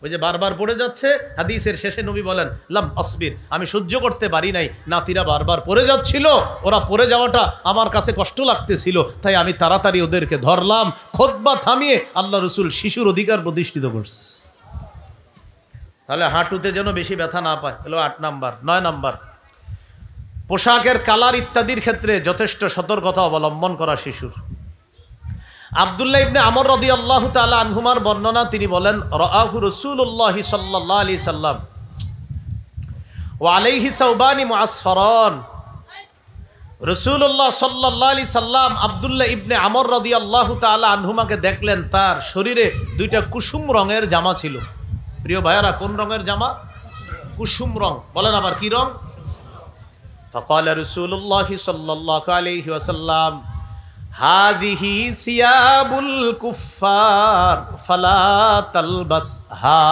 ওই যে বারবার পড়ে যাচ্ছে, হাদিসের শেষে নবী বলেন, লাম আসবির, আমি সহ্য করতে পারি নাই, নাতিরা বারবার পড়ে যাচ্ছিল, ওরা পড়ে যাওয়াটা আমার কাছে কষ্ট লাগতেছিল, তাই আমি তাড়াতাড়ি ওদেরকে ধরলাম। খুতবা থামিয়ে আল্লাহ রাসূল শিশুর অধিকার প্রতিষ্ঠিত করছে। তাহলে হাঁটুতে যেন বেশি ব্যথা না পায়, হলো 8 নাম্বার। 9 নাম্বার, পোশাকের কালার ইত্যাদির ক্ষেত্রে যথেষ্ট সতর্কতা অবলম্বন করা শিশুর। আব্দুল্লাহ ইবনে আমর রাদিয়াল্লাহু তাআলা আনহুমার বর্ণনা, তিনি বলেন, রাআহু রাসূলুল্লাহ সাল্লাল্লাহু আলাইহি সাল্লাম ওয়া আলাইহি সাওবানি মুআসফারান। রাসূলুল্লাহ সাল্লাল্লাহু আলাইহি সাল্লাম আব্দুল্লাহ ইবনে আমর রাদিয়াল্লাহু তাআলা আনহুমাকে দেখলেন, তার শরীরে দুইটা কুসুম রঙের জামা ছিল। প্রিয় ভাইয়ারা, কোন রঙের জামা? কুসুম রং। বলেন আবার কি রং? ফাকালা রাসূলুল্লাহ সাল্লাল্লাহু আলাইহি ওয়াসাল্লাম হাদিহি সিয়াবুল কুফফার ফালা তালবাসহা।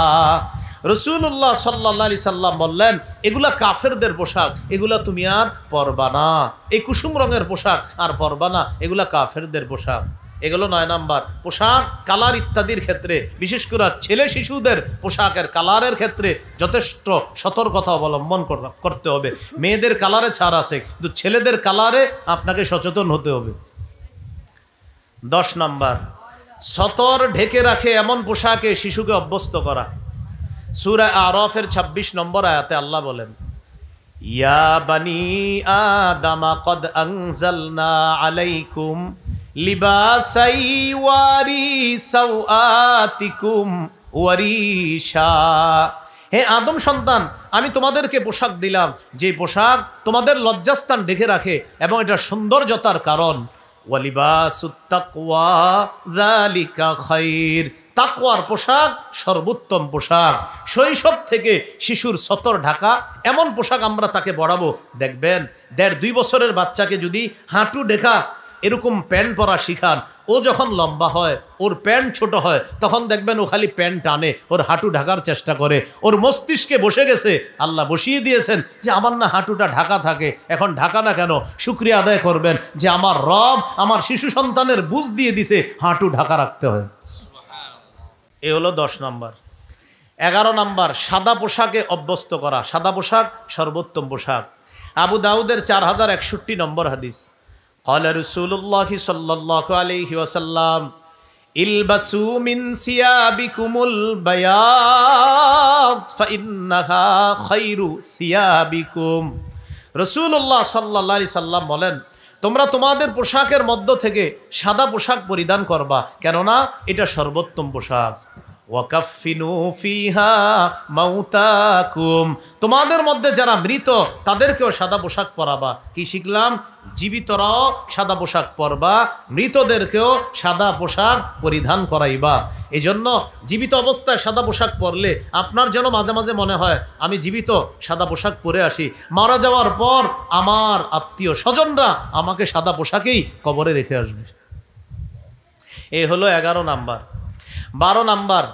রাসূলুল্লাহ সাল্লাল্লাহু আলাইহি সাল্লাম বললেন, এগুলা কাফেরদের পোশাক, এগুলা তুমি আর পরবা না। এই কুসুম রঙের পোশাক আর পরবা না, এগুলা কাফেরদের পোশাক। এগুলো 9 নাম্বার। পোশাক কালার ইত্যাদির ক্ষেত্রে, বিশেষ করে ছেলে শিশুদের পোশাকের কালারের ক্ষেত্রে যথেষ্ট সতর্কতা অবলম্বন করতে হবে। মেয়েদের কালারে ছাড় আছে, কিন্তু ছেলেদের কালারে আপনাকে সচেতন হতে হবে। 10 নাম্বার, সতর ঢেকে রাখে এমন পোশাকে শিশুকে অভ্যস্ত করা। সূরা আরাফের 26 নম্বর আয়াতে আল্লাহ বলেন, ইয়া বানি আদামা কদ আনজালনা আলাইকুম লিবাসাই ওয়ারি সাওআতিকুম ওয়ারিশা। হে আদম সন্তান, আমি তোমাদেরকে পোশাক দিলাম, যে পোশাক তোমাদের লজ্জাস্থান ঢেকে রাখে এবং এটা সৌন্দর্যতার কারণ। ওয়ালিবাসুত তাকওয়া যালিকা খায়র। তাকওয়ার পোশাক সর্বোত্তম পোশাক। শৈশব থেকে শিশুর সতর ঢাকা এমন পোশাক আমরা তাকে পরাবো। দেখবেন 1.5-2 বছরের বাচ্চাকে যদি হাঁটু ঢেকা এরকম প্যান্ট পরা শিখান, ও যখন লম্বা হয়, ওর প্যান্ট ছোট হয়, তখন দেখবেন ও খালি প্যান্ট টানে, ওর হাঁটু ঢাকার চেষ্টা করে। ওর মস্তিষ্কে বসে গেছে, আল্লাহ বসিয়ে দিয়েছেন যে আমার না হাঁটুটা ঢাকা থাকে, এখন ঢাকা না কেন? শুকরিয়া আদায় করবেন যে আমার রব আমার শিশু সন্তানের বুঝ দিয়ে দিছে হাঁটু ঢাকা রাখতে হয়। এ হলো 10 নাম্বার। 11 নাম্বার, সাদা পোশাকে অভ্যস্ত করা। সাদা পোশাক সর্বোত্তম পোশাক। আবু দাউদের 4061 নম্বর হাদিস, ক্বালা রাসূলুল্লাহ সাল্লাল্লাহু আলাইহি ওয়াসাল্লাম ইলবাসু মিন সিয়াবিকুমুল বায়াজ ফাইন্নাহা খায়রু সিয়াবিকুম। রাসূলুল্লাহ সাল্লাল্লাহু আলাইহি সাল্লাম বলেন, তোমরা তোমাদের পোশাকের মধ্য থেকে সাদা পোশাক পরিধান করবা, কেননা এটা সর্বোত্তম পোশাক। ওয়াকাফিনু ফিহা মাউতাকুম। তোমাদের মধ্যে যারা মৃত তাদেরকেও সাদা পোশাক পরাবা। কি শিখলাম? জীবিতরাও সাদা পোশাক পরবা, মৃতদেরকেও সাদা পোশাক পরিধান করাইবা। এই জন্য জীবিত অবস্থায় সাদা পোশাক পরলে আপনার যেন মাঝে মাঝে মনে হয় আমি জীবিত সাদা পোশাক পরে আসি, মারা যাওয়ার পর আমার আত্মীয় স্বজনরা আমাকে সাদা পোশাকেই কবরে রেখে আসবে। এই হলো 11 নাম্বার। 12 নাম্বার,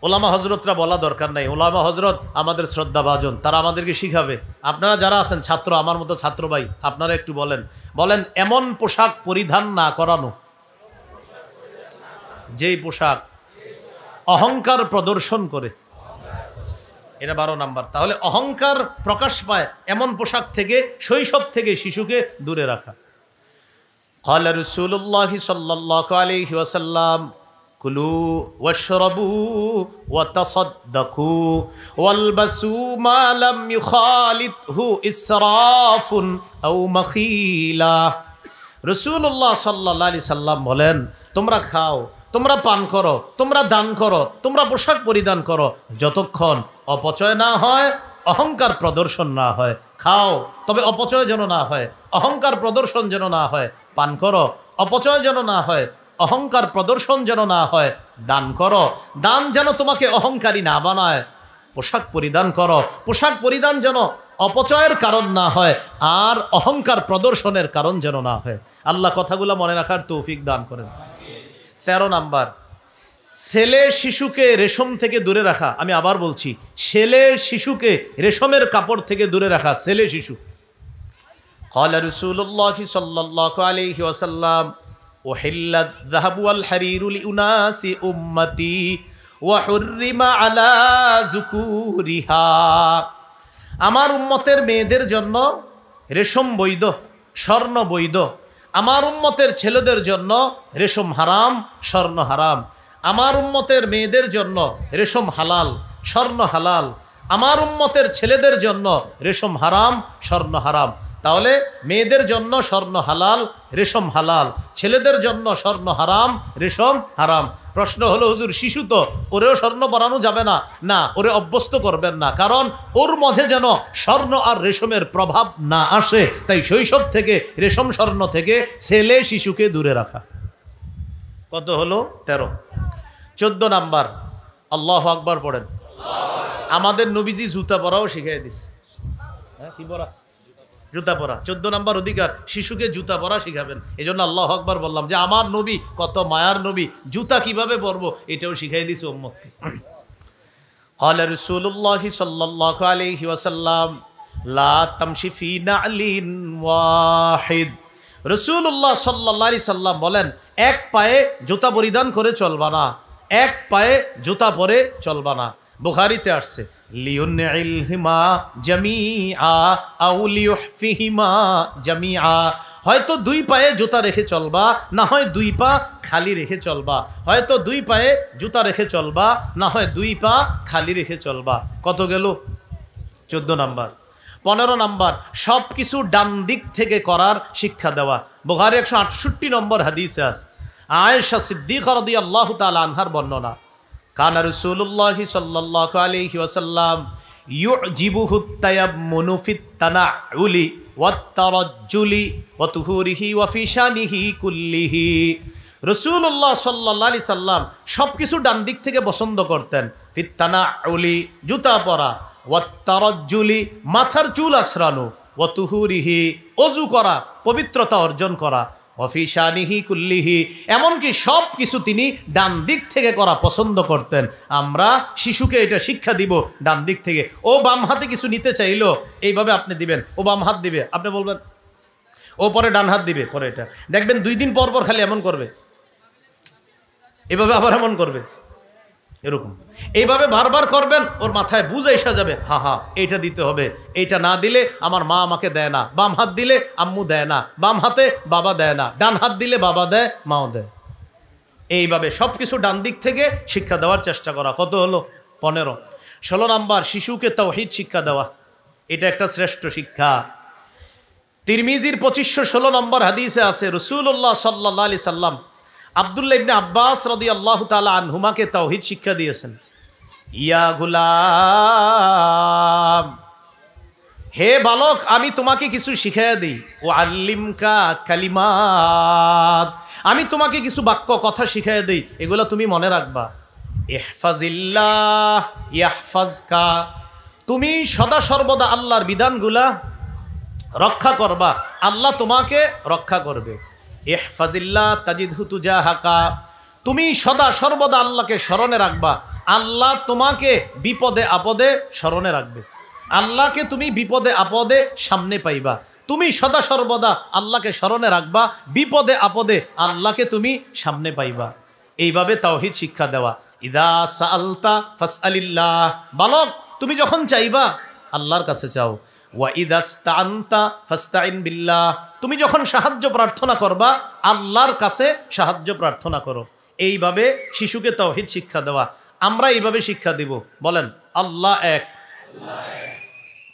ওলামা হজরতরা বলা দরকার নাই। ওলামা হজরত আমাদের শ্রদ্ধাভাজন, তারা আমাদেরকে শিখাবে। আপনারা যারা আছেন ছাত্র, আমার মতো ছাত্র ভাই, আপনারা একটু বলেন এমন পোশাক পরিধান না করানো যেই পোশাক অহংকার প্রদর্শন করে। এটা 12 নাম্বার। তাহলে অহংকার প্রকাশ পায় এমন পোশাক থেকে শৈশব থেকে শিশুকে দূরে রাখা। ক্বালা রাসূলুল্লাহ সাল্লাল্লাহু আলাইহি ওয়াসাল্লাম কুলু ওয়াশরাবু ওয়াতাসাদ্দাকু ওয়ালবাসু মা লাম ইউখালিতহু ইসরাফুন আও মাখিলা। রাসূলুল্লাহ সাল্লাল্লাহু আলাইহি সাল্লাম বলেন, তোমরা খাও, তোমরা পান করো, তোমরা দান করো, তোমরা পোশাক পরিধান করো, যতক্ষণ অপচয় না হয়, অহংকার প্রদর্শন না হয়। খাও তবে অপচয় যেন না হয়, অহংকার প্রদর্শন যেন না হয়। পান করো, অপচয় যেন না হয়, অহংকার প্রদর্শন যেন না হয়। দান করো, দান যেন তোমাকে অহংকারী না বানায়। পোশাক পরিধান করো, পোশাক পরিধান যেন অপচয়ের কারণ না হয় আর অহংকার প্রদর্শনের কারণ যেন না হয়। আল্লাহ কথাগুলো মনে রাখার তৌফিক দান করেন। 13 নাম্বার, ছেলে শিশুকে রেশম থেকে দূরে রাখা। আমি আবার বলছি, ছেলে শিশুকে রেশমের কাপড় থেকে দূরে রাখা। ছেলে শিশু। ক্বালা রাসূলুল্লাহ সাল্লাল্লাহু আলাইহি ওয়াসাল্লাম উহিল্লাত যাহাবু ওয়াল হারিরু লিউনাসি উম্মতি ওয়া হুররিমা আলা যুকুরিহা। আমার উম্মতের মেয়েদের জন্য রেশম বৈধ, স্বর্ণ বৈধ। আমার উম্মতের ছেলেদের জন্য রেশম হারাম, স্বর্ণ হারাম। আমার উম্মতের মেয়েদের জন্য রেশম হালাল, স্বর্ণ হালাল। আমার উম্মতের ছেলেদের জন্য রেশম হারাম, স্বর্ণ হারাম। তাহলে মেয়েদের জন্য স্বর্ণ হালাল, রেশম হালাল, ছেলেদের জন্য স্বর্ণ হারাম, রেশম হারাম। প্রশ্ন হলো হুজুর শিশু তো, ওরেও স্বর্ণ পরানো যাবে না? না, ওরে অভ্যস্ত করবেন না, কারণ ওর মাঝে যেন স্বর্ণ আর রেশমের প্রভাব না আসে, তাই শৈশব থেকে রেশম স্বর্ণ থেকে ছেলে শিশুকে দূরে রাখা। কত হলো? 13। 14 নাম্বার, আল্লাহু আকবার পড়েন। আমাদের নবীজি জুতা পরাও শিখিয়ে দিছে। হ্যাঁ, কি পরা? জুতা পরা। 14 নাম্বার অধিকার, শিশুকে জুতা পরা শিখাবেন। এই জন্য আল্লাহু আকবার বললাম যে আমার নবী কত মায়ার নবী, জুতা কিভাবে পরবো এটাও শিখাই দিছে উম্মতকে। قال رسول الله صلى الله عليه وسلم لا تمشي في نعل واحد। রাসূলুল্লাহ সাল্লাল্লাহু আলাইহি সাল্লাম বলেন, এক পায়ে জুতা পরিধান করে চলবা না, এক পায়ে জুতা পরে চলবা না। বুখারীতে আসছে লিউনইলহিমা জামিআ আও লিউহফিহিমা জামিআ। হয়তো দুই পায়ে জুতা রেখে চলবা, না হয় দুই পা খালি রেখে চলবা। হয়তো দুই পায়ে জুতা রেখে চলবা, না হয় দুই পা খালি রেখে চলবা। কত গেল? 14 নাম্বার। 15 নাম্বার, সব কিছু ডান দিক থেকে করার শিক্ষা দেওয়া। বুখারী 168 নম্বর হাদিসে আছে, আয়েশা সিদ্দিকা রাদিয়াল্লাহু তাআলা আনহার বর্ণনা, কানা রাসূলুল্লাহি সাল্লাল্লাহু আলাইহি ওয়াসাল্লাম ইউজিবুহু তায়াম্মুনু ফিত তানাউলি ওয়াত তারাজ্জুলি ওয়া তুহুরিহি ওয়া ফি শানিহি কুল্লিহি। রাসূলুল্লাহ সাল্লাল্লাহু আলাইহি সাল্লাম সবকিছু ডান দিক থেকে পছন্দ করতেন। ফিত তানাউলি, জুতা পরা, ওয়াত তারাজ্জুলি, মাথার চুল আছড়ানো, ওয়া তুহুরিহি, ওযু করা, পবিত্রতা অর্জন করা, ওয়াফি শানিহি কুল্লিহি, এমনকি সব কিছু তিনি ডান দিক থেকে করা পছন্দ করতেন। আমরা শিশুকে এটা শিক্ষা দিব ডান দিক থেকে। ও বাম হাতে কিছু নিতে চাইলো, এইভাবে আপনি দিবেন, ও বাম হাত দিবে, আপনি বলবেন, ও পরে ডান হাত দিবে, পরে এটা দেখবেন 2 দিন পর পর খালি এমন করবে, এভাবে আবার এমন করবে, এরকম এইভাবে বারবার করবেন, ওর মাথায় বুঝে এসে যাবে, হ্যাঁ হ্যাঁ এইটা দিতে হবে, এইটা না দিলে আমার মা আমাকে দেয় না, বাম হাত দিলে আম্মু দেয় না, বাম হাতে বাবা দেয় না, ডান হাত দিলে বাবা দেয়, মাও দেয়। এইভাবে সব কিছু ডান দিক থেকে শিক্ষা দেওয়ার চেষ্টা করা। কত হলো? 15। 16 নাম্বার, শিশুকে তাওহীদ শিক্ষা দেওয়া। এটা একটা শ্রেষ্ঠ শিক্ষা। তিরমিজির 2516 নম্বর হাদিসে আছে, রাসূলুল্লাহ সাল্লাল্লাহু আলাইহি সাল্লাম আব্দুল্লাহ ইবনে আব্বাস রাদিয়াল্লাহু তাআলা আনহুমাকে তাওহীদ শিক্ষা দিয়েছেন। ইয়া গুলাম, হে বালক, আমি তোমাকে কিছু শিখাইয়া দিই। ও আল্লিমকা কালিমাত, আমি তোমাকে কিছু বাক্য কথা শিখাইয়া দিই, এগুলো তুমি মনে রাখবা। ইহফাজিল্লাহ ইয়াহফাজকা, তুমি সদা সর্বদা আল্লাহর বিধানগুলা রক্ষা করবা, আল্লাহ তোমাকে রক্ষা করবে। ইহফাজিল্লাহ তাজিদহু তুজাহাকা, তুমি সদা সর্বদা আল্লাহকে স্মরণে রাখবা, আল্লাহ তোমাকে বিপদে আপদে স্মরণে রাখবে। আল্লাহকে তুমি বিপদে আপদে সামনে পাইবা। তুমি সদা সর্বদা আল্লাহকে স্মরণে রাখবা, বিপদে আপদে আল্লাহকে তুমি সামনে পাইবা। এইভাবে তাওহীদ শিক্ষা দেওয়া। ইদা সাআলতা ফাসআলিল্লাহ, বালক তুমি যখন চাইবা আল্লাহর কাছে চাও। ওয়া ইদাস্তাআনতা ফাস্তাইন বিল্লাহ, তুমি যখন সাহায্য প্রার্থনা করবা আল্লাহর কাছে সাহায্য প্রার্থনা করো। এইভাবে শিশুকে তাওহীদ শিক্ষা দেওয়া। আমরা এইভাবে শিক্ষা দিব, বলেন আল্লাহ এক,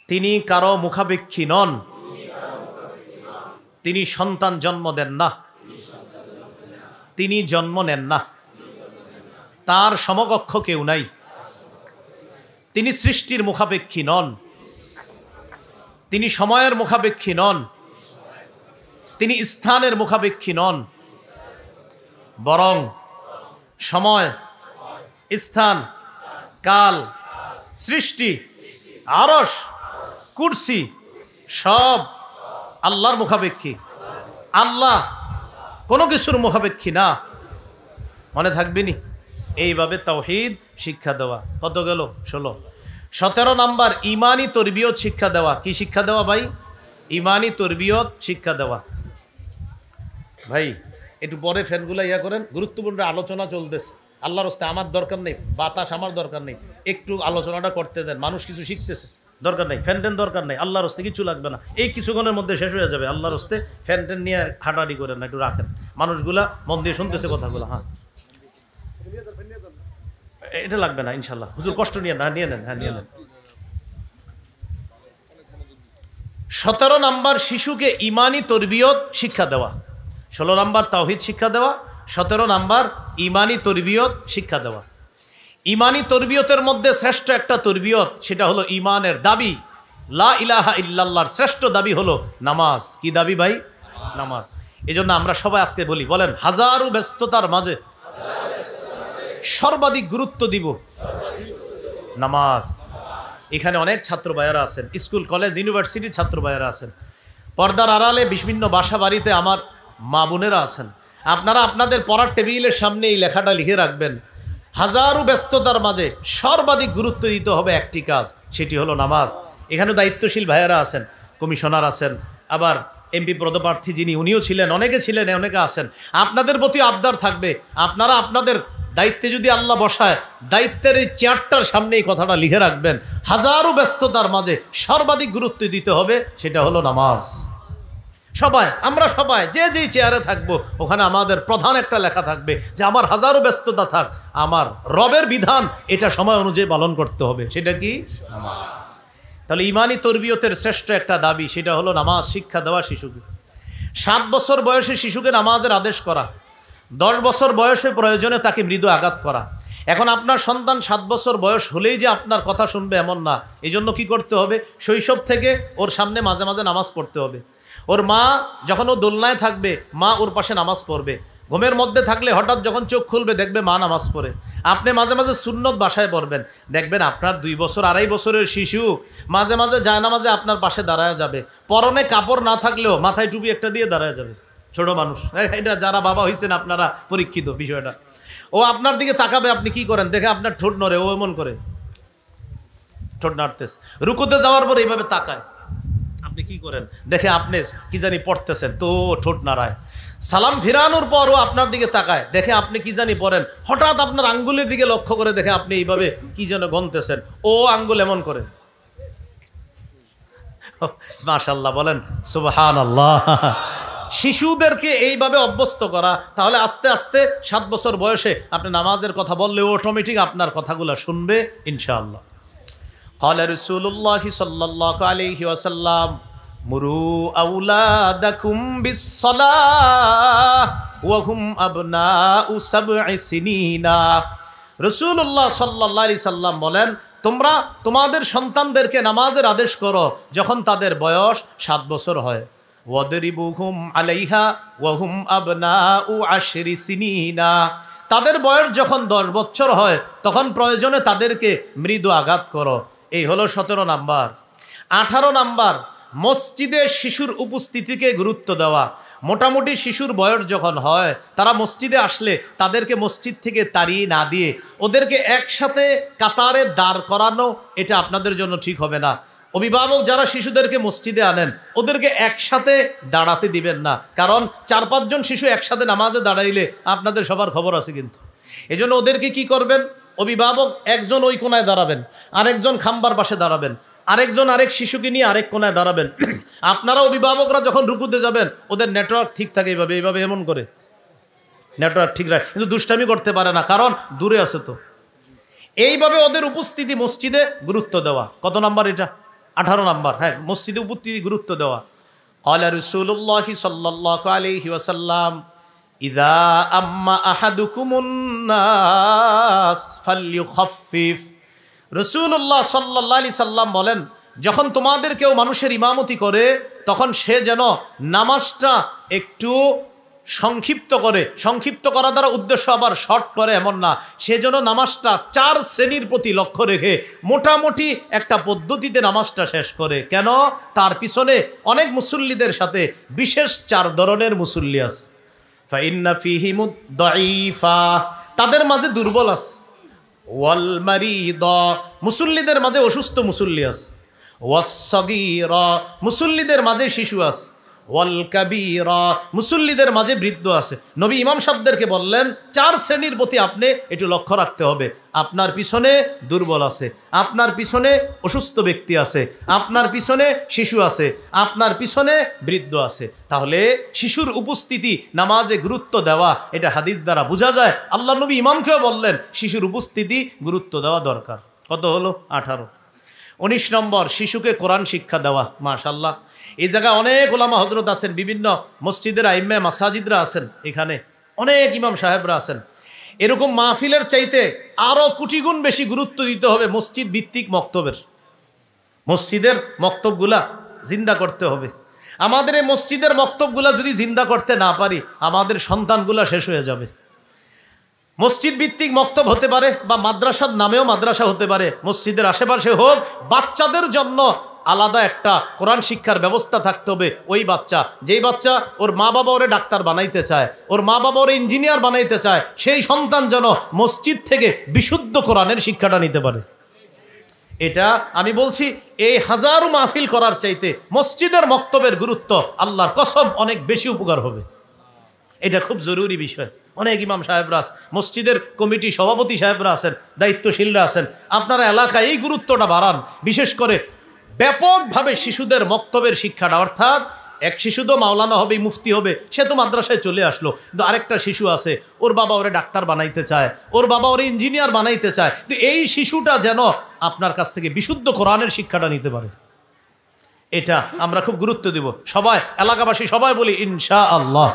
তিনি কারো মুখাপেক্ষী নন, তিনি সন্তান জন্ম দেন না, তিনি জন্ম নেন না, তার সমকক্ষ কেউ নাই, তিনি সৃষ্টির মুখাপেক্ষী নন, তিনি সময়ের মুখাপেক্ষী নন, তিনি স্থানের মুখাপেক্ষী নন, বরং সময়, স্থান, কাল, সৃষ্টি, আরশ, কুরসি সব আল্লাহর মুখাপেক্ষী। আল্লাহ কোনো কিছুর মুখাপেক্ষী না। মনে থাকবেনি? এইভাবে তাওহীদ শিক্ষা দেওয়া। কত গেল? 16। 17 নাম্বার, ইমানি তরবিয়ত শিক্ষা দেওয়া। কি শিক্ষা দেওয়া ভাই? ইমানি তরবিয়ত শিক্ষা দেওয়া। ভাই একটু পরে ফ্যানগুলো ইয়া করেন, গুরুত্বপূর্ণ আলোচনা চলতেছে। আল্লাহর রাস্তায় আমার দরকার নেই, বাতাস আমার দরকার নেই, একটু আলোচনাটা করতে দেন, মানুষ কিছু শিখতেছে। দরকার নেই, ফ্যান টেন দরকার নেই, আল্লাহর রাস্তায় কিছু লাগবে না, এই কিছুক্ষণের মধ্যে শেষ হয়ে যাবে। আল্লাহর রাস্তায় ফ্যান টেন নিয়ে হাঁটাহাঁটি করেন না, একটু রাখেন, মানুষগুলা মন দিয়ে শুনতেছে কথাগুলো। হ্যাঁ এটা লাগবে না ইনশাল্লাহ, হুজুর কষ্ট নিয়ে না, নিয়ে নেন, হ্যাঁ নিয়ে নেন। 17 নাম্বার, শিশুকে ইমানি তরবিয়ত শিক্ষা দেওয়া। 16 নাম্বার তাওহীদ শিক্ষা দেওয়া, 17 নাম্বার ইমানি তরবিয়ত শিক্ষা দেওয়া। ইমানি তরবিয়তের মধ্যে শ্রেষ্ঠ একটা তরবিয়ত, সেটা হলো ইমানের দাবি। লা ইলাহা ইল্লাল্লাহর শ্রেষ্ঠ দাবি হলো নামাজ। কি দাবি ভাই? নামাজ। এজন্য আমরা সবাই আজকে বলি, বলেন, হাজারো ব্যস্ততার মাঝে সর্বাধিক গুরুত্ব দিব নামাজ। এখানে অনেক ছাত্র ভাইয়েরা আছেন, স্কুল কলেজ ইউনিভার্সিটির ছাত্র ভাইয়েরা আছেন, পর্দার আড়ালে বিভিন্ন বাসা বাড়িতে আমার মা বোনেরা আছেন। আপনারা আপনাদের পড়ার টেবিলের সামনে এই লেখাটা লিখে রাখবেন, হাজারো ব্যস্ততার মাঝে সর্বাধিক গুরুত্ব দিতে হবে একটি কাজ, সেটি হলো নামাজ। এখানে দায়িত্বশীল ভাইয়েরা আছেন, কমিশনার আছেন, আবার এমপি পদপ্রার্থী যিনি উনিও ছিলেন, অনেকে ছিলেন, অনেকে আছেন। আপনাদের প্রতি আবদার থাকবে, আপনারা আপনাদের দায়িত্বে যদি আল্লাহ বসায়, দায়িত্বের এই চেয়ারটার সামনে এই কথাটা লিখে রাখবেন, হাজারো ব্যস্ততার মাঝে সর্বাধিক গুরুত্ব দিতে হবে, সেটা হলো নামাজ। সবাই, আমরা সবাই যে যেই চেয়ারে থাকবো, ওখানে আমাদের প্রধান একটা লেখা থাকবে যে আমার হাজারো ব্যস্ততা থাক, আমার রবের বিধান এটা সময় অনুযায়ী পালন করতে হবে। সেটা কি? নামাজ। তাহলে ইমানি তরবিয়তের শ্রেষ্ঠ একটা দাবি, সেটা হলো নামাজ শিক্ষা দেওয়া শিশুকে। 7 বছর বয়সে শিশুকে নামাজের আদেশ করা, 10 বছর বয়সে প্রয়োজনে তাকে মৃদু আঘাত করা। এখন আপনার সন্তান 7 বছর বয়স হলেই যে আপনার কথা শুনবে এমন না। এই জন্য কী করতে হবে? শৈশব থেকে ওর সামনে মাঝে মাঝে নামাজ পড়তে হবে। ওর মা যখন ও দোলনায় থাকবে, মা ওর পাশে নামাজ পড়বে। ঘুমের মধ্যে থাকলে হঠাৎ যখন চোখ খুলবে দেখবে মা নামাজ পড়ে। আপনি মাঝে মাঝে সুন্নত বাসায় পড়বেন, দেখবেন আপনার 2 বছর 2.5 বছরের শিশু মাঝে মাঝে জায়নামাজে আপনার পাশে দাঁড়ায় যাবে। পরনে কাপড় না থাকলেও মাথায় টুপি একটা দিয়ে দাঁড়ায় যাবে। ছোট মানুষ, এটা যারা বাবা হয়েছেন আপনারা পরীক্ষিত বিষয়টা। ও আপনার দিকে তাকাবে, আপনি কি করেন দেখে আপনার ঠোঁট নড়ে, ও এমন করে ঠোঁট নাড়তেছে। রুকুতে যাওয়ার পর এইভাবে তাকায়, আপনি কি করেন দেখে আপনি কি জানি পড়তেছেন, তো ঠোঁট নাড়ায়। সালাম ফিরানোর পর ও আপনার দিকে তাকায়, দেখে আপনি কি জানি পড়েন। হঠাৎ আপনার আঙ্গুলের দিকে লক্ষ্য করে দেখে আপনি এইভাবে কি যেন গণতেছেন, ও আঙ্গুল এমন করে। মাশাআল্লাহ, বলেন সুবহানাল্লাহ। শিশুদেরকে এইভাবে অভ্যস্ত করা, তাহলে আস্তে আস্তে 7 বছর বয়সে আপনি নামাজের কথা বললে অটোমেটিক আপনার কথাগুলো শুনবে ইনশাআল্লাহ। قال رسول الله صلى الله عليه وسلم مروا أولادكم بالصلاة وهم أبناء 7 سنين। রাসূলুল্লাহ সাল্লাল্লাহু আলাইহি সাল্লাম বলেন, তোমরা তোমাদের সন্তানদেরকে নামাজের আদেশ করো যখন তাদের বয়স 7 বছর হয়। ওয়াদরিবুহুম আলাইহা ওয়া হুম আবনাউ 10 সিনিনা। তাদের বয়স যখন 10 বছর হয় তখন প্রয়োজনে তাদেরকে মৃদু আঘাত করো। এই হলো 17 নাম্বার। 18 নাম্বার, মসজিদে শিশুর উপস্থিতিকে গুরুত্ব দেওয়া। মোটামুটি শিশুর বয়স যখন হয়, তারা মসজিদে আসলে তাদেরকে মসজিদ থেকে তাড়িয়ে না দিয়ে ওদেরকে একসাথে কাতারে দাঁড় করানো, এটা আপনাদের জন্য ঠিক হবে না। অভিভাবক যারা শিশুদেরকে মসজিদে আনেন, ওদেরকে একসাথে দাঁড়াতে দিবেন না, কারণ 4-5 জন শিশু একসাথে নামাজে দাঁড়াইলে আপনাদের সবার খবর আছে কিন্তু। এজন্য ওদেরকে কি করবেন? অভিভাবক একজন ওই কোনায় দাঁড়াবেন, আরেকজন খাম্বার পাশে দাঁড়াবেন, আরেকজন আরেক শিশুকে নিয়ে আরেক কোনায় দাঁড়াবেন। আপনারা অভিভাবকরা যখন রুকুতে যাবেন, ওদের নেটওয়ার্ক ঠিক থাকে, এইভাবে এমন করে নেটওয়ার্ক ঠিক রাখে, কিন্তু দুষ্টামি করতে পারে না, কারণ দূরে আছে তো। এইভাবে ওদের উপস্থিতি মসজিদে গুরুত্ব দেওয়া। কত নাম্বার এটা? 18 নাম্বার। হ্যাঁ, মসজিদে উপস্থিতি গুরুত্ব দেওয়া। ক্বালা রাসূলুল্লাহি সাল্লাল্লাহু আলাইহি ওয়াসাল্লাম ইযা আম্মা আহাদুকুমুন নাস ফালইউখাফফিফ। রাসূলুল্লাহ সাল্লাল্লাহু আলাইহি সাল্লাম বলেন, যখন তোমাদের কেউ মানুষের ইমামতি করে, তখন সে যেন নামাজটা একটু সংক্ষিপ্ত করে। সংক্ষিপ্ত করা দ্বারা উদ্দেশ্য আবার শর্ট করে এমন না, সে যেন নামাজটা 4 শ্রেণীর প্রতি লক্ষ্য রেখে মোটামুটি একটা পদ্ধতিতে নামাজটা শেষ করে। কেন? তার পিছনে অনেক মুসল্লিদের সাথে বিশেষ 4 ধরনের মুসল্লি আছে। ফাইন্না ফিহিমুদ দাঈফা, তাদের মাঝে দুর্বল আছে। ওয়াল মারিদা, মুসল্লিদের মাঝে অসুস্থ মুসল্লি আছে। ওয়াস সাগীরা, মুসল্লিদের মাঝে শিশু আছে। ওয়াল কাবীরা, মুসল্লিদের মাঝে বৃদ্ধ আছে। নবী ইমাম সাহেবদেরকে বললেন 4 শ্রেণীর প্রতি আপনি একটু লক্ষ্য রাখতে হবে। আপনার পিছনে দুর্বল আছে, আপনার পিছনে অসুস্থ ব্যক্তি আছে, আপনার পিছনে শিশু আছে, আপনার পিছনে বৃদ্ধ আছে। তাহলে শিশুর উপস্থিতি নামাজে গুরুত্ব দেওয়া, এটা হাদিস দ্বারা বোঝা যায়। আল্লাহ নবী ইমামকেও বললেন শিশুর উপস্থিতি গুরুত্ব দেওয়া দরকার। কত হলো? 18। 19 নম্বর, শিশুকে কোরআন শিক্ষা দেওয়া। মাশাআল্লাহ, এই জায়গায় অনেক ওলামা হজরত আছেন, বিভিন্ন মসজিদের আইম্মে মাসাজিদরা আছেন। এখানে অনেক ইমাম সাহেবরা আছেন, এরকম মাহফিলের চাইতে আরো কোটি গুণ বেশি গুরুত্ব দিতে হবে মসজিদ ভিত্তিক মক্তবের। মসজিদের মক্তবগুলা জিন্দা করতে হবে। আমাদের এই মসজিদের মক্তবগুলা যদি জিন্দা করতে না পারি, আমাদের সন্তানগুলা শেষ হয়ে যাবে। মসজিদ ভিত্তিক মক্তব হতে পারে, বা মাদ্রাসার নামেও মাদ্রাসা হতে পারে, মসজিদের আশেপাশে হোক। বাচ্চাদের জন্য আলাদা একটা কোরআন শিক্ষার ব্যবস্থা থাকতে হবে। ওই বাচ্চা, যেই বাচ্চা ওর মা বাবা ওরে ডাক্তার বানাইতে চায়, ওর মা বাবা ওরে ইঞ্জিনিয়ার বানাইতে চায়, সেই সন্তান যেন মসজিদ থেকে বিশুদ্ধ কোরআনের শিক্ষাটা নিতে পারে। এটা আমি বলছি, এই হাজারো মাহফিল করার চাইতে মসজিদের মক্তবের গুরুত্ব আল্লাহর কসম অনেক বেশি উপকার হবে। এটা খুব জরুরি বিষয়। অনেক ইমাম সাহেবরা আছেন, মসজিদের কমিটি সভাপতি সাহেবরা আছেন, দায়িত্বশীলরা আছেন, আপনারা এলাকায় এই গুরুত্বটা বাড়ান। বিশেষ করে ব্যাপকভাবে শিশুদের মক্তবের শিক্ষাটা, অর্থাৎ এক শিশু তো মাওলানা হবে, মুফতি হবে, সে তো মাদ্রাসায় চলে আসলো, কিন্তু আরেকটা শিশু আছে, ওর বাবা ওরে ডাক্তার বানাইতে চায়, ওর বাবা ওরে ইঞ্জিনিয়ার বানাইতে চায়, তো এই শিশুটা যেন আপনার কাছ থেকে বিশুদ্ধ কোরআনের শিক্ষাটা নিতে পারে। এটা আমরা খুব গুরুত্ব দিব, সবাই এলাকাবাসী সবাই বলি ইনশাআল্লাহ।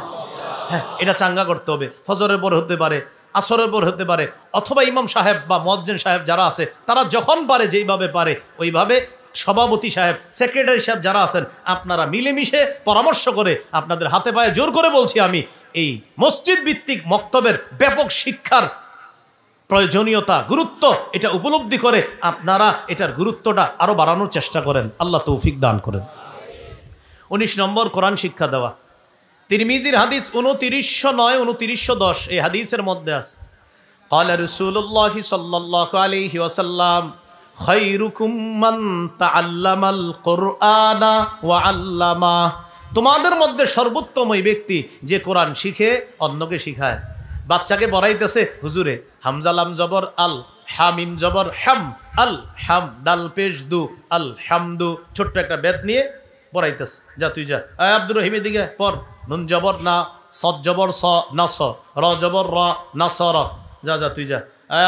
হ্যাঁ, এটা চাঙ্গা করতে হবে। ফজরের পর হতে পারে, আসরের পর হতে পারে, অথবা ইমাম সাহেব বা মুয়াজ্জিন সাহেব যারা আছে তারা যখন পারে, যেইভাবে পারে ওইভাবে, সভাপতি সাহেব, সেক্রেটারি সাহেব যারা আছেন, আপনারা মিলেমিশে পরামর্শ করে, আপনাদের হাতে পায়ে জোর করে বলছি আমি, এই মসজিদ ভিত্তিক মক্তবের ব্যাপক শিক্ষার প্রয়োজনীয়তা, গুরুত্ব এটা উপলব্ধি করে আপনারা এটার গুরুত্বটা আরো বাড়ানোর চেষ্টা করেন। আল্লাহ তৌফিক দান করেন। 19 নম্বর, কোরআন শিক্ষা দেওয়া। তিরমিজির হাদিস 2909, 2910 এই হাদিসের মধ্যে আছে, ক্বালা রাসূলুল্লাহ সাল্লাল্লাহু আলাইহি ওয়াসাল্লাম খায়রুকুম মান তাআল্লামাল কুরআনা ওয়া আল্লামা। তোমাদের মধ্যে সর্বোত্তম ওই ব্যক্তি যে কোরআন শিখে অন্যকে শিখায়। বাচ্চাকে পড়াইতেছে, হুজুরে হামজা লাম জবর আল, হামিম জবর হাম, আল হাম, দাল পেশ দু, আল হামদু, ছোট্ট একটা বেত নিয়ে পড়াইতেছে, যা তুই যা, আব্দুর রহিমের দিকে পড়, নুন জবর না, সদ জবর স না স, র জবর র না স র, যা যা তুই যা,